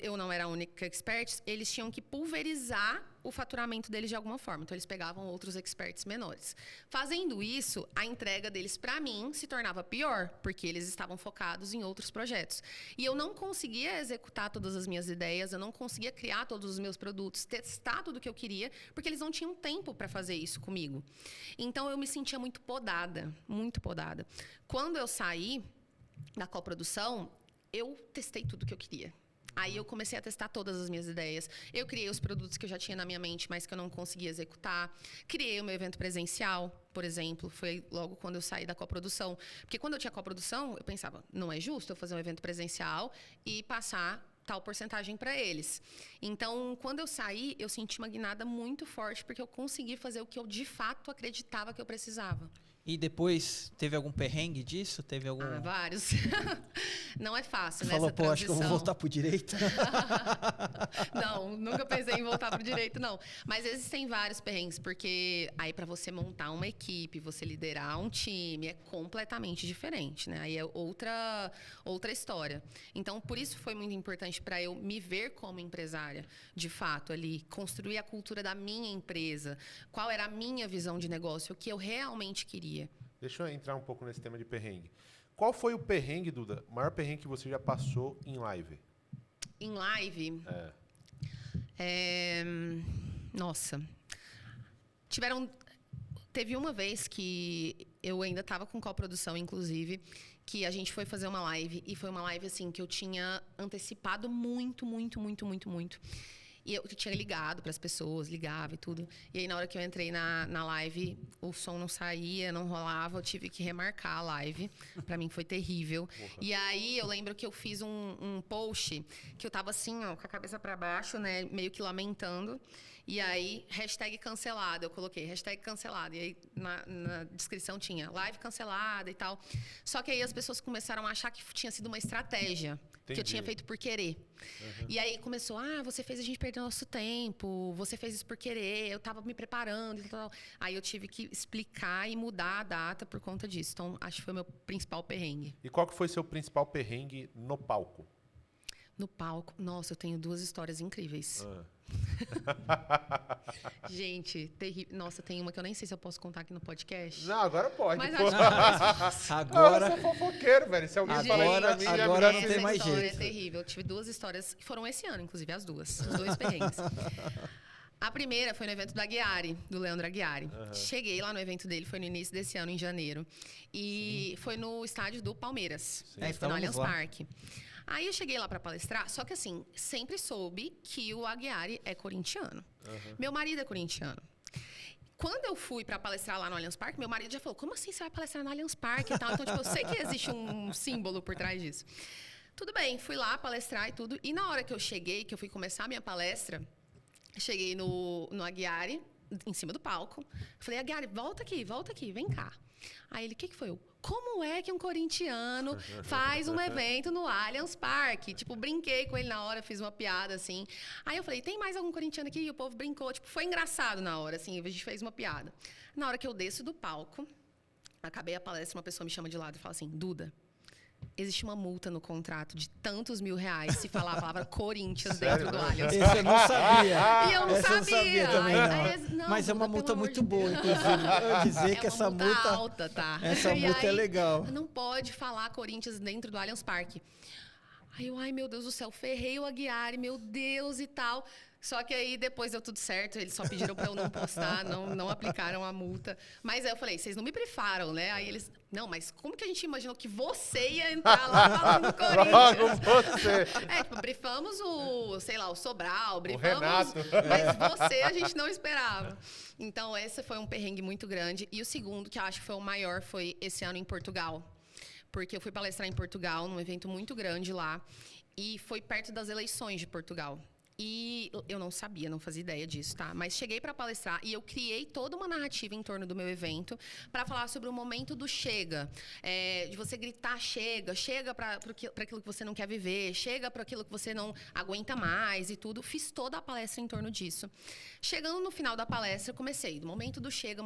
Speaker 3: eu não era a única expert, eles tinham que pulverizar o faturamento deles de alguma forma. Então, eles pegavam outros experts menores. Fazendo isso, a entrega deles para mim se tornava pior, porque eles estavam focados em outros projetos. E eu não conseguia executar todas as minhas ideias, eu não conseguia criar todos os meus produtos, testar tudo que eu queria, porque eles não tinham tempo para fazer isso comigo. Então, eu me sentia muito podada, muito podada. Quando eu saí da coprodução, eu testei tudo que eu queria. Aí eu comecei a testar todas as minhas ideias. Eu criei os produtos que eu já tinha na minha mente, mas que eu não conseguia executar. Criei o meu evento presencial, por exemplo. Foi logo quando eu saí da coprodução. Porque quando eu tinha coprodução, eu pensava, não é justo eu fazer um evento presencial e passar tal porcentagem para eles. Então, quando eu saí, eu senti uma guinada muito forte, porque eu consegui fazer o que eu de fato acreditava que eu precisava.
Speaker 2: E depois, teve algum perrengue disso? Teve algum...
Speaker 3: Vários. Não é fácil, né?
Speaker 2: Falou, pô, acho que eu vou voltar pro direito.
Speaker 3: Não, nunca pensei em voltar pro direito, não. Mas existem vários perrengues, porque aí para você montar uma equipe, você liderar um time, é completamente diferente, né? Aí é outra história. Então, por isso foi muito importante para eu me ver como empresária, de fato, ali, construir a cultura da minha empresa, qual era a minha visão de negócio, o que eu realmente queria.
Speaker 1: Deixa eu entrar um pouco nesse tema de perrengue. Qual foi o perrengue, Duda? O maior perrengue que você já passou em live?
Speaker 3: Em live? Nossa. Teve uma vez que eu ainda estava com coprodução, inclusive, que a gente foi fazer uma live. E foi uma live, assim, que eu tinha antecipado muito. E eu tinha ligado para as pessoas, ligava e tudo. E aí, na hora que eu entrei na live, o som não saía, não rolava. Eu tive que remarcar a live. Para mim, foi terrível. E aí, eu lembro que eu fiz um post que eu tava assim, ó, com a cabeça para baixo, né? Meio que lamentando. E aí, hashtag cancelada. Eu coloquei hashtag cancelada. E aí, na descrição tinha live cancelada e tal. Só que aí, as pessoas começaram a achar que tinha sido uma estratégia.
Speaker 1: Entendi.
Speaker 3: Que eu tinha feito por querer. E aí, começou, você fez a gente perder nosso tempo. Você fez isso por querer. Eu tava me preparando e tal. Aí, eu tive que explicar e mudar a data por conta disso. Então, acho que foi o meu principal perrengue.
Speaker 1: E qual que foi seu principal perrengue no palco?
Speaker 3: No palco, nossa, eu tenho 2 histórias incríveis. Gente, terrível. Nossa, tem uma que eu nem sei se eu posso contar aqui no podcast.
Speaker 1: Não, agora pode.
Speaker 3: Mas
Speaker 1: pô.
Speaker 2: Agora,
Speaker 1: Eu sou fofoqueiro, velho. Se alguém falar isso pra mim,
Speaker 2: agora não
Speaker 3: essa
Speaker 2: tem mais
Speaker 3: história
Speaker 2: jeito.
Speaker 3: é terrível. Eu tive 2 histórias que foram esse ano, inclusive, as 2. Os 2 perrengues. A primeira foi no evento do Aguiari, do Leandro Aguiari. Cheguei lá no evento dele, foi no início desse ano, em janeiro. E foi no estádio do Palmeiras. Foi no Allianz Parque. Aí eu cheguei lá para palestrar, só que assim, sempre soube que o Aguiari é corintiano. Meu marido é corintiano. Quando eu fui para palestrar lá no Allianz Parque, meu marido já falou, como assim você vai palestrar no Allianz Parque e tal? Então, tipo, eu sei que existe um símbolo por trás disso. Tudo bem, fui lá palestrar e tudo. E na hora que eu cheguei, que eu fui começar a minha palestra, cheguei no Aguiari, em cima do palco. Falei, Aguiari, volta aqui, vem cá. Aí ele, o que foi? Como é que um corintiano faz um evento no Allianz Parque? Tipo, brinquei com ele na hora, fiz uma piada, assim. Aí eu falei, tem mais algum corintiano aqui? E o povo brincou. Tipo, foi engraçado na hora, assim, a gente fez uma piada. Na hora que eu desço do palco, acabei a palestra, uma pessoa me chama de lado e fala assim, Duda, existe uma multa no contrato de tantos R$1.000 se falar a palavra Corinthians dentro do Allianz.
Speaker 2: Esse eu não sabia.
Speaker 3: E eu não
Speaker 2: Essa eu
Speaker 3: sabia.
Speaker 2: não sabia também, não.
Speaker 3: Aí, não,
Speaker 2: Mas é uma
Speaker 3: Duda,
Speaker 2: multa
Speaker 3: pelo amor
Speaker 2: muito
Speaker 3: de
Speaker 2: boa,
Speaker 3: Deus.
Speaker 2: inclusive. Eu dizer que
Speaker 3: É
Speaker 2: essa
Speaker 3: uma
Speaker 2: multa
Speaker 3: alta, tá?
Speaker 2: Essa
Speaker 3: E
Speaker 2: multa
Speaker 3: aí,
Speaker 2: é legal.
Speaker 3: Não pode falar Corinthians dentro do Allianz Parque. Aí eu, ai meu Deus do céu, ferrei o Aguiari, meu Deus e tal. Só que aí depois deu tudo certo, eles só pediram pra eu não postar, não aplicaram a multa. Mas aí eu falei, vocês não me brifaram, né? Aí eles, não, mas como que a gente imaginou que você ia entrar lá falando do Corinthians?
Speaker 1: Logo você.
Speaker 3: Tipo, brifamos o Sobral, brifamos,
Speaker 1: Renato.
Speaker 3: mas você a gente não esperava. Então, esse foi um perrengue muito grande. E o segundo, que eu acho que foi o maior, foi esse ano em Portugal. Porque eu fui palestrar em Portugal, num evento muito grande lá. E foi perto das eleições de Portugal. E eu não sabia, não fazia ideia disso, tá? Mas cheguei para palestrar e eu criei toda uma narrativa em torno do meu evento para falar sobre o momento do chega. De você gritar chega para aquilo que você não quer viver, chega para aquilo que você não aguenta mais e tudo. Fiz toda a palestra em torno disso. Chegando no final da palestra, eu comecei do momento do chega,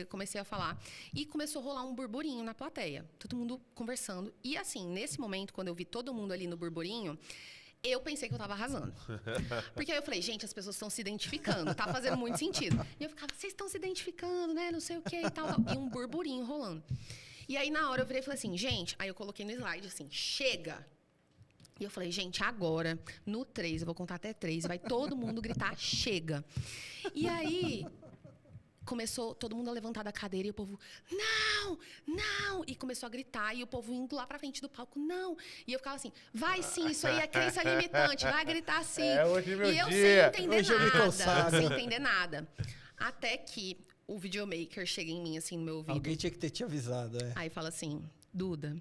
Speaker 3: comecei a falar. E começou a rolar um burburinho na plateia. Todo mundo conversando. E assim, nesse momento, quando eu vi todo mundo ali no burburinho, eu pensei que eu tava arrasando. Porque aí eu falei, gente, as pessoas estão se identificando, tá fazendo muito sentido. E eu ficava, vocês estão se identificando, né? Não sei o que e tal. E um burburinho rolando. E aí, na hora, eu virei e falei assim, gente... Aí eu coloquei no slide assim, chega! E eu falei, gente, agora, no 3, eu vou contar até 3, vai todo mundo gritar, chega! E aí... Começou todo mundo a levantar da cadeira e o povo, não! E começou a gritar e o povo indo lá pra frente do palco, não! E eu ficava assim, vai sim, isso aí é crença limitante, vai gritar sim.
Speaker 1: Hoje meu
Speaker 3: e eu
Speaker 1: dia.
Speaker 3: sem entender
Speaker 2: Hoje eu me
Speaker 3: nada,
Speaker 2: consagro.
Speaker 3: sem entender nada. Até que o videomaker chega em mim, assim, no meu ouvido.
Speaker 2: Alguém tinha que ter te avisado,
Speaker 3: Aí fala assim, Duda,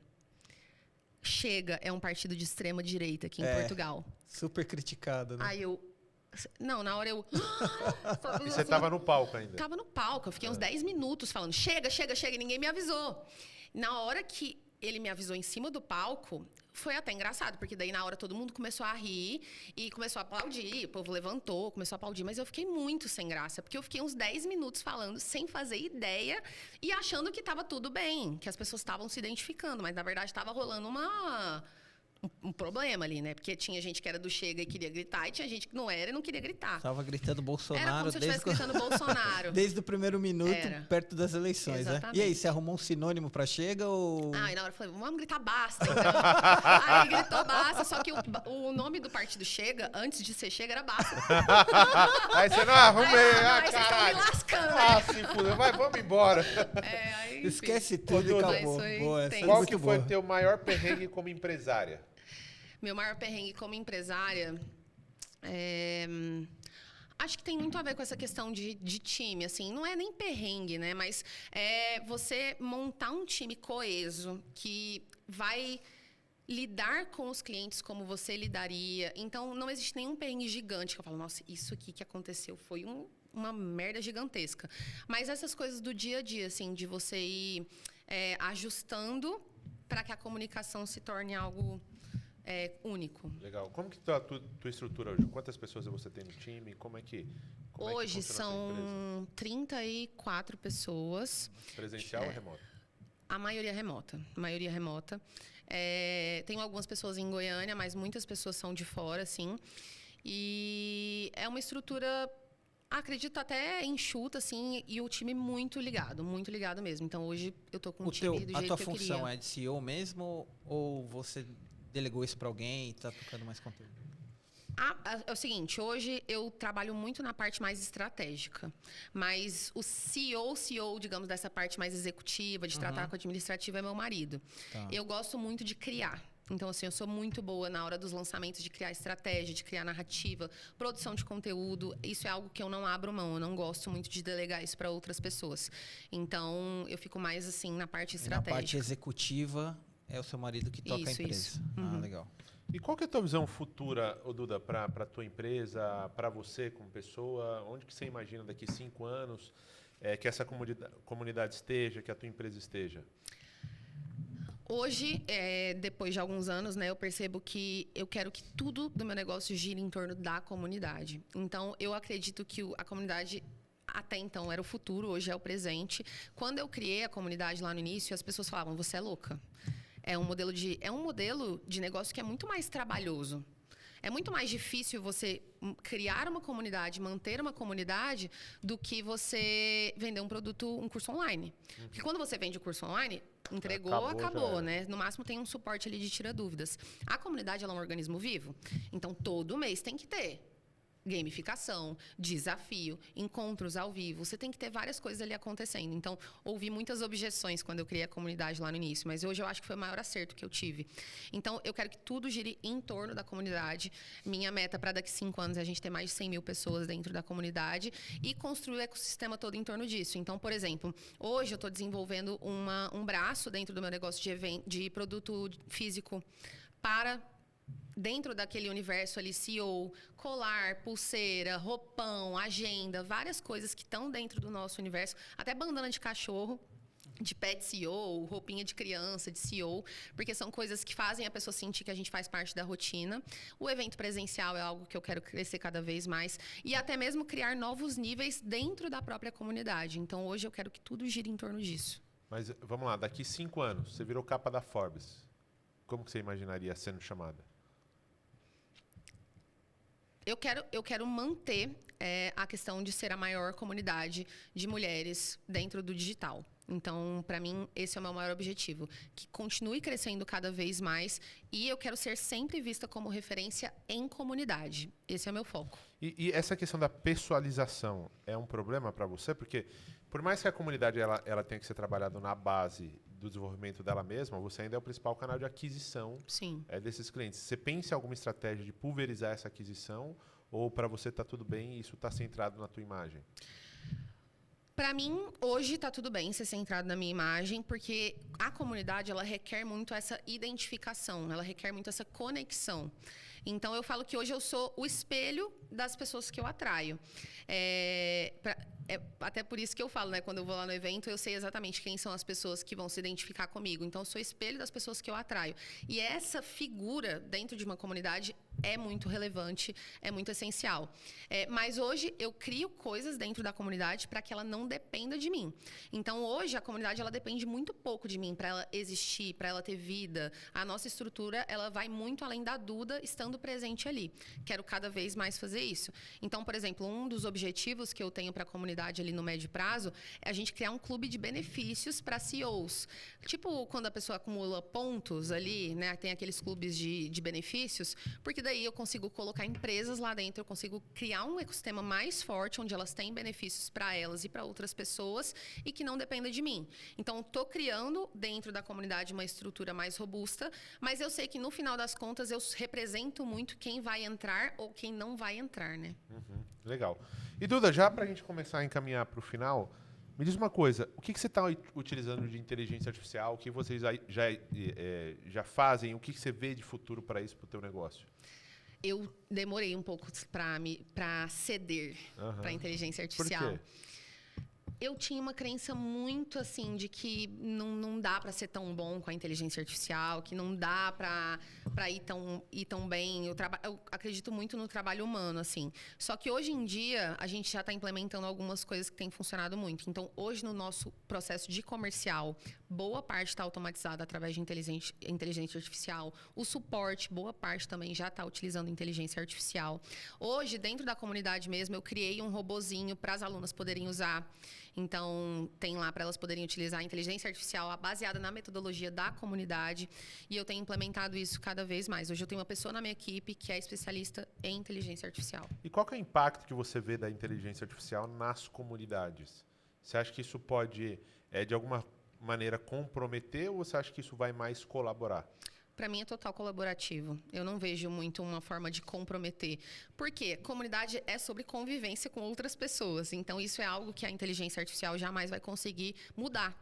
Speaker 3: Chega é um partido de extrema direita aqui em Portugal.
Speaker 2: Super criticado, né?
Speaker 3: Aí eu... Não, na hora eu...
Speaker 1: E você tava no palco ainda?
Speaker 3: Tava no palco. Eu fiquei uns 10 minutos falando, chega, e ninguém me avisou. Na hora que ele me avisou em cima do palco, foi até engraçado, porque daí na hora todo mundo começou a rir e começou a aplaudir, o povo levantou, começou a aplaudir, mas eu fiquei muito sem graça, porque eu fiquei uns 10 minutos falando sem fazer ideia e achando que tava tudo bem, que as pessoas estavam se identificando, mas na verdade tava rolando um problema ali, né? Porque tinha gente que era do Chega e queria gritar, e tinha gente que não era e não queria gritar.
Speaker 2: Tava gritando Bolsonaro
Speaker 3: Era como se eu estivesse gritando Bolsonaro.
Speaker 2: desde o primeiro minuto,
Speaker 3: Era.
Speaker 2: perto das eleições,
Speaker 3: Exatamente.
Speaker 2: né? E aí, você arrumou um sinônimo pra Chega ou...
Speaker 3: Ah, e na hora eu falei, vamos gritar basta, então. Aí gritou basta, só que o nome do partido Chega, antes de ser Chega, era basta.
Speaker 1: Aí você não arrumei,
Speaker 3: Aí vocês estão me
Speaker 1: caralho.
Speaker 3: lascando, né?
Speaker 1: Ah, se fudeu. Vai, vamos embora.
Speaker 3: Aí, enfim.
Speaker 2: Esquece tudo e
Speaker 1: Duda,
Speaker 2: acabou.
Speaker 3: mas foi
Speaker 2: Boa, essa
Speaker 3: tenso.
Speaker 2: é
Speaker 1: Qual
Speaker 2: muito
Speaker 1: que foi
Speaker 2: boa.
Speaker 1: o teu maior perrengue como empresária?
Speaker 3: Meu maior perrengue como empresária... Acho que tem muito a ver com essa questão de time, assim, não é nem perrengue, né? Mas é você montar um time coeso que vai lidar com os clientes como você lidaria. Então, não existe nenhum perrengue gigante que eu falo, nossa, isso aqui que aconteceu foi uma merda gigantesca. Mas essas coisas do dia a dia, assim, de você ir ajustando para que a comunicação se torne algo único.
Speaker 1: Legal. Como que tá a tua estrutura hoje? Quantas pessoas você tem no time? Como é que
Speaker 3: Hoje
Speaker 1: funciona a tua empresa?
Speaker 3: são 34 pessoas.
Speaker 1: Presencial ou remoto?
Speaker 3: A maioria remota. Tenho algumas pessoas em Goiânia, mas muitas pessoas são de fora, sim. E é uma estrutura, acredito, até enxuta, assim, e o time muito ligado mesmo. Então, hoje eu tô com um time do jeito
Speaker 2: A tua
Speaker 3: que eu
Speaker 2: função
Speaker 3: queria.
Speaker 2: é de CEO mesmo ou você delegou isso para alguém e tá tocando mais conteúdo?
Speaker 3: É o seguinte, hoje eu trabalho muito na parte mais estratégica, mas o CEO, digamos, dessa parte mais executiva, de tratar com o administrativo, é meu marido.
Speaker 2: Tá.
Speaker 3: Eu gosto muito de criar. Então, assim, eu sou muito boa na hora dos lançamentos de criar estratégia, de criar narrativa, produção de conteúdo. Isso é algo que eu não abro mão. Eu não gosto muito de delegar isso para outras pessoas. Então, eu fico mais, assim, na parte
Speaker 2: E na
Speaker 3: estratégica.
Speaker 2: parte executiva é o seu marido que toca a
Speaker 3: Isso,
Speaker 2: empresa.
Speaker 3: isso.
Speaker 2: Ah, legal.
Speaker 1: E qual que é a tua visão futura, ô Duda, para a tua empresa, para você como pessoa? Onde que você imagina daqui 5 anos que essa comunidade esteja, que a tua empresa esteja?
Speaker 3: Hoje, depois de alguns anos, né, eu percebo que eu quero que tudo do meu negócio gire em torno da comunidade. Então, eu acredito que a comunidade, até então, era o futuro, hoje é o presente. Quando eu criei a comunidade lá no início, as pessoas falavam, você é louca. É um modelo de negócio que é muito mais trabalhoso. É muito mais difícil você criar uma comunidade, manter uma comunidade, do que você vender um curso online. Porque quando você vende o curso online, entregou, acabou, né? No máximo tem um suporte ali de tira dúvidas. A comunidade ela é um organismo vivo. Então, todo mês tem que ter gamificação, desafio, encontros ao vivo. Você tem que ter várias coisas ali acontecendo. Então, ouvi muitas objeções quando eu criei a comunidade lá no início, mas hoje eu acho que foi o maior acerto que eu tive. Então, eu quero que tudo gire em torno da comunidade. Minha meta para daqui 5 anos é a gente ter mais de 100 mil pessoas dentro da comunidade e construir o ecossistema todo em torno disso. Então, por exemplo, hoje eu estou desenvolvendo um braço dentro do meu negócio de produto físico para... dentro daquele universo ali, CEO, colar, pulseira, roupão, agenda, várias coisas que estão dentro do nosso universo, até bandana de cachorro, de pet CEO, roupinha de criança, de CEO, porque são coisas que fazem a pessoa sentir que a gente faz parte da rotina. O evento presencial é algo que eu quero crescer cada vez mais e até mesmo criar novos níveis dentro da própria comunidade. Então, hoje eu quero que tudo gire em torno disso.
Speaker 1: Mas vamos lá, daqui 5 anos, você virou capa da Forbes. Como que você imaginaria sendo chamada?
Speaker 3: Eu quero manter a questão de ser a maior comunidade de mulheres dentro do digital. Então, para mim, esse é o meu maior objetivo. Que continue crescendo cada vez mais e eu quero ser sempre vista como referência em comunidade. Esse é o meu foco.
Speaker 1: E essa questão da pessoalização é um problema para você? Porque, por mais que a comunidade ela tenha que ser trabalhada na base do desenvolvimento dela mesma, você ainda é o principal canal de aquisição desses clientes. Você pensa em alguma estratégia de pulverizar essa aquisição ou para você está tudo bem e isso está centrado na tua imagem?
Speaker 3: Para mim, hoje está tudo bem ser centrado na minha imagem, porque a comunidade ela requer muito essa identificação, ela requer muito essa conexão. Então, eu falo que hoje eu sou o espelho das pessoas que eu atraio. é até por isso que eu falo, né? Quando eu vou lá no evento, eu sei exatamente quem são as pessoas que vão se identificar comigo. Então, eu sou espelho das pessoas que eu atraio. E essa figura dentro de uma comunidade é muito relevante, é muito essencial. Mas hoje eu crio coisas dentro da comunidade para que ela não dependa de mim. Então, hoje a comunidade ela depende muito pouco de mim para ela existir, para ela ter vida. A nossa estrutura ela vai muito além da Duda estando presente ali. Quero cada vez mais fazer isso. Então, por exemplo, um dos objetivos que eu tenho para a comunidade ali no médio prazo é a gente criar um clube de benefícios para CEOs. Tipo, quando a pessoa acumula pontos ali, né? Tem aqueles clubes de benefícios, porque daí eu consigo colocar empresas lá dentro, eu consigo criar um ecossistema mais forte, onde elas têm benefícios para elas e para outras pessoas e que não dependa de mim. Então, estou criando dentro da comunidade uma estrutura mais robusta, mas eu sei que no final das contas eu represento muito quem vai entrar ou quem não vai entrar, né?
Speaker 1: Legal. E Duda, já para a gente começar a encaminhar para o final, me diz uma coisa, o que você está utilizando de inteligência artificial, o que vocês já fazem, o que você vê de futuro para isso, para o teu negócio?
Speaker 3: Eu demorei um pouco para ceder para a inteligência artificial.
Speaker 1: Por quê?
Speaker 3: Eu tinha uma crença muito assim de que não dá para ser tão bom com a inteligência artificial, que não dá para ir tão bem. Eu acredito muito no trabalho humano, assim. Só que hoje em dia a gente já está implementando algumas coisas que têm funcionado muito. Então, hoje no nosso processo de comercial, boa parte está automatizada através de inteligência artificial. O suporte, boa parte também já está utilizando inteligência artificial. Hoje, dentro da comunidade mesmo, eu criei um robozinho para as alunas poderem usar. Então, tem lá para elas poderem utilizar a inteligência artificial baseada na metodologia da comunidade. E eu tenho implementado isso cada vez mais. Hoje eu tenho uma pessoa na minha equipe que é especialista em inteligência artificial.
Speaker 1: E qual que é o impacto que você vê da inteligência artificial nas comunidades? Você acha que isso pode, de alguma maneira, comprometer ou você acha que isso vai mais colaborar?
Speaker 3: Para mim é total colaborativo. Eu não vejo muito uma forma de comprometer. Por quê? Comunidade é sobre convivência com outras pessoas. Então, isso é algo que a inteligência artificial jamais vai conseguir mudar.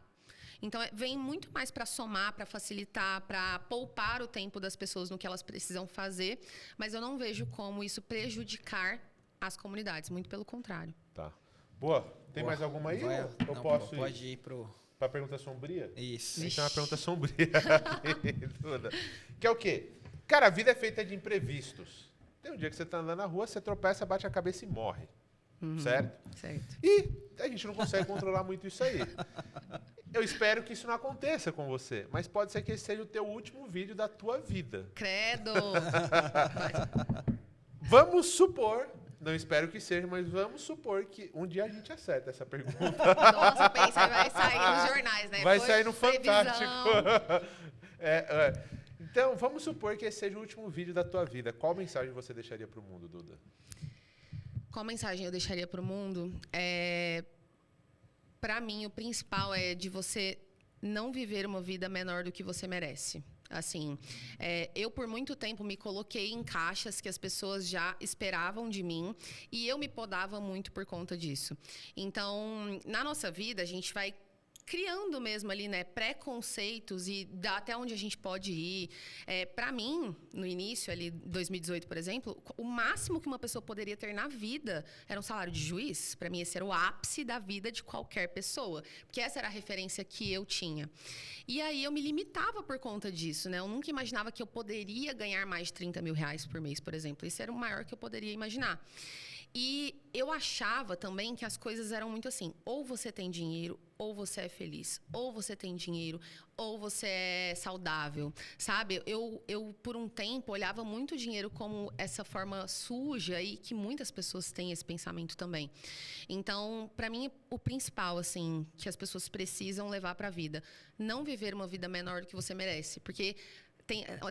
Speaker 3: Então, vem muito mais para somar, para facilitar, para poupar o tempo das pessoas no que elas precisam fazer. Mas eu não vejo como isso prejudicar as comunidades. Muito pelo contrário.
Speaker 1: Tá. Boa. Tem mais alguma aí? Eu posso
Speaker 2: pode ir pro...
Speaker 1: Para a pergunta sombria?
Speaker 2: Isso.
Speaker 1: Então, é uma pergunta sombria. Que é o quê? Cara, a vida é feita de imprevistos. Tem um dia que você está andando na rua, você tropeça, bate a cabeça e morre. Certo?
Speaker 3: Certo.
Speaker 1: E a gente não consegue controlar muito isso aí. Eu espero que isso não aconteça com você, mas pode ser que esse seja o teu último vídeo da tua vida.
Speaker 3: Credo!
Speaker 1: Vamos supor... Não espero que seja, mas vamos supor que um dia a gente acerta essa pergunta.
Speaker 3: Nossa, pensa, vai sair nos jornais, né?
Speaker 1: Vai sair no Fantástico. Então, vamos supor que esse seja o último vídeo da tua vida. Qual mensagem você deixaria para o mundo, Duda?
Speaker 3: Qual mensagem eu deixaria para o mundo? Para mim, o principal é de você não viver uma vida menor do que você merece. Assim, eu por muito tempo me coloquei em caixas que as pessoas já esperavam de mim e eu me podava muito por conta disso. Então, na nossa vida, a gente vai criando mesmo ali, né, preconceitos e até onde a gente pode ir. Para mim, no início, ali, 2018, por exemplo, o máximo que uma pessoa poderia ter na vida era um salário de juiz. Para mim, esse era o ápice da vida de qualquer pessoa, porque essa era a referência que eu tinha. E aí, eu me limitava por conta disso, né? Eu nunca imaginava que eu poderia ganhar mais de 30 mil reais por mês, por exemplo. Isso era o maior que eu poderia imaginar. E eu achava também que as coisas eram muito assim, ou você tem dinheiro, ou você é feliz, ou você tem dinheiro, ou você é saudável, sabe? Eu por um tempo, olhava muito o dinheiro como essa forma suja e que muitas pessoas têm esse pensamento também. Então, para mim, o principal, assim, que as pessoas precisam levar para a vida, não viver uma vida menor do que você merece, porque...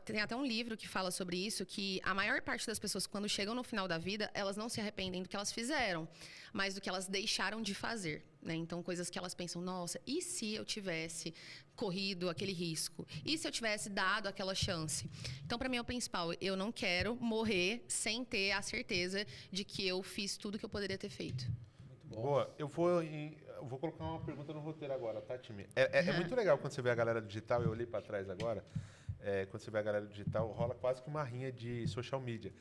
Speaker 3: Tem até um livro que fala sobre isso, que a maior parte das pessoas, quando chegam no final da vida, elas não se arrependem do que elas fizeram, mas do que elas deixaram de fazer, né? Então, coisas que elas pensam, nossa, e se eu tivesse corrido aquele risco? E se eu tivesse dado aquela chance? Então, para mim, é o principal. Eu não quero morrer sem ter a certeza de que eu fiz tudo que eu poderia ter feito.
Speaker 1: Muito bom. Boa. Eu vou colocar uma pergunta no roteiro agora, tá, time? É muito legal quando você vê a galera digital, eu olhei para trás agora. quando você vê a galera do digital, rola quase que uma rinha de social media.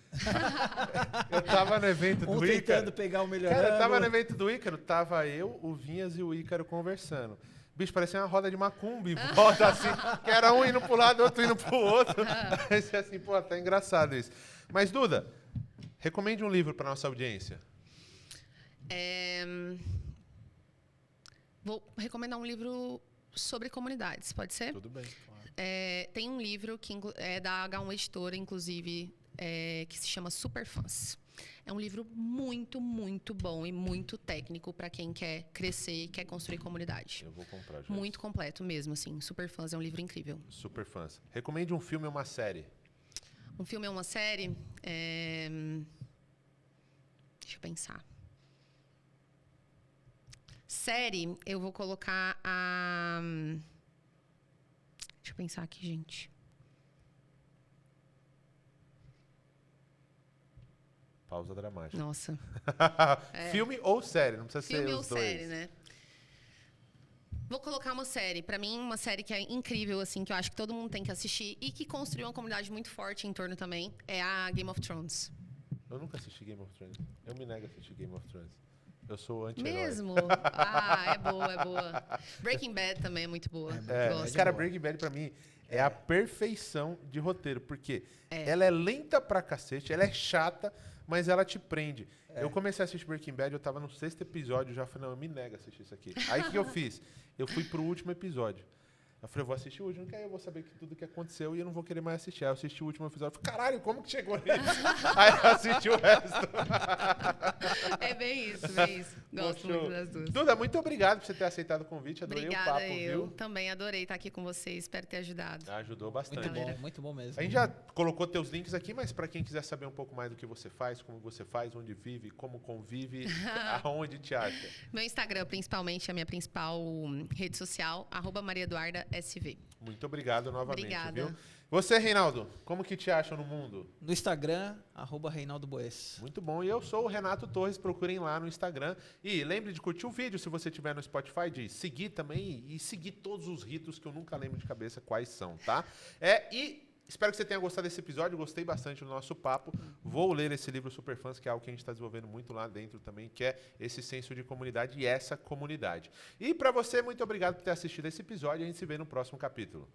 Speaker 1: Eu tava no evento do Ícaro.
Speaker 2: tentando pegar o melhor
Speaker 1: Cara, eu tava
Speaker 2: ângulo.
Speaker 1: no evento do Ícaro, tava eu, o Vinhas e o Ícaro conversando. Bicho, parecia uma roda de macumba em volta, assim, que era um indo pro lado, outro indo pro outro. Parecia assim, pô, até engraçado isso. Mas, Duda, recomende um livro pra nossa audiência.
Speaker 3: Vou recomendar um livro sobre comunidades, pode ser?
Speaker 1: Tudo bem.
Speaker 3: Tem um livro que é da H1 Editora, inclusive, que se chama Superfãs. É um livro muito, muito bom e muito técnico para quem quer crescer e quer construir comunidade.
Speaker 1: Eu vou comprar já.
Speaker 3: Muito completo mesmo, assim. Superfãs é um livro incrível.
Speaker 1: Superfãs. Recomende um filme ou uma série.
Speaker 3: Um filme é uma série? Deixa eu pensar. Série, eu vou colocar a... Deixa eu pensar aqui, gente.
Speaker 1: Pausa dramática.
Speaker 3: Nossa.
Speaker 1: Filme ou série, não precisa
Speaker 3: Filme
Speaker 1: ser
Speaker 3: ou
Speaker 1: os dois.
Speaker 3: série, né? Vou colocar uma série. Pra mim, uma série que é incrível, assim, que eu acho que todo mundo tem que assistir e que construiu uma comunidade muito forte em torno também, é a Game of Thrones.
Speaker 1: Eu nunca assisti Game of Thrones. Eu me nego a assistir Game of Thrones. Eu sou anti-herói.
Speaker 3: Mesmo? Ah, é boa, é boa. Breaking Bad também é muito boa. Gosto.
Speaker 1: Cara, Breaking Bad pra mim é a perfeição de roteiro, porque
Speaker 3: É.
Speaker 1: ela é lenta pra cacete, ela é chata, mas ela te prende. Eu comecei a assistir Breaking Bad, eu tava no 6º episódio, já falei, não, eu me nego a assistir isso aqui. Aí o que eu fiz? Eu fui pro último episódio. Eu falei, eu vou assistir o último, que aí eu vou saber tudo que aconteceu e eu não vou querer mais assistir. Aí eu assisti o último episódio e falei, caralho, como que chegou nisso? Aí eu assisti o resto.
Speaker 3: É bem isso, bem isso. Gosto
Speaker 1: Show.
Speaker 3: muito das duas.
Speaker 1: Duda, muito obrigado por você ter aceitado o convite, adorei
Speaker 3: Obrigada,
Speaker 1: o papo,
Speaker 3: eu
Speaker 1: viu?
Speaker 3: também adorei estar aqui com vocês. Espero ter ajudado.
Speaker 1: Ajudou bastante.
Speaker 2: Muito bom mesmo.
Speaker 1: A gente já colocou teus links aqui, mas para quem quiser saber um pouco mais do que você faz, como você faz, onde vive, como convive, aonde te acha?
Speaker 3: Meu Instagram, principalmente, é a minha principal rede social, @mariaeduardasv.
Speaker 1: Muito obrigado novamente,
Speaker 3: Obrigada.
Speaker 1: viu? Você, Reinaldo, como que te acham no mundo?
Speaker 2: No Instagram, @ReinaldoBoes.
Speaker 1: Muito bom. E eu sou o Renato Torres, procurem lá no Instagram. E lembre de curtir o vídeo se você estiver no Spotify, de seguir também e seguir todos os ritos que eu nunca lembro de cabeça quais são, tá? E espero que você tenha gostado desse episódio, gostei bastante do nosso papo. Vou ler esse livro Superfãs, que é algo que a gente está desenvolvendo muito lá dentro também, que é esse senso de comunidade e essa comunidade. E para você, muito obrigado por ter assistido esse episódio. A gente se vê no próximo capítulo.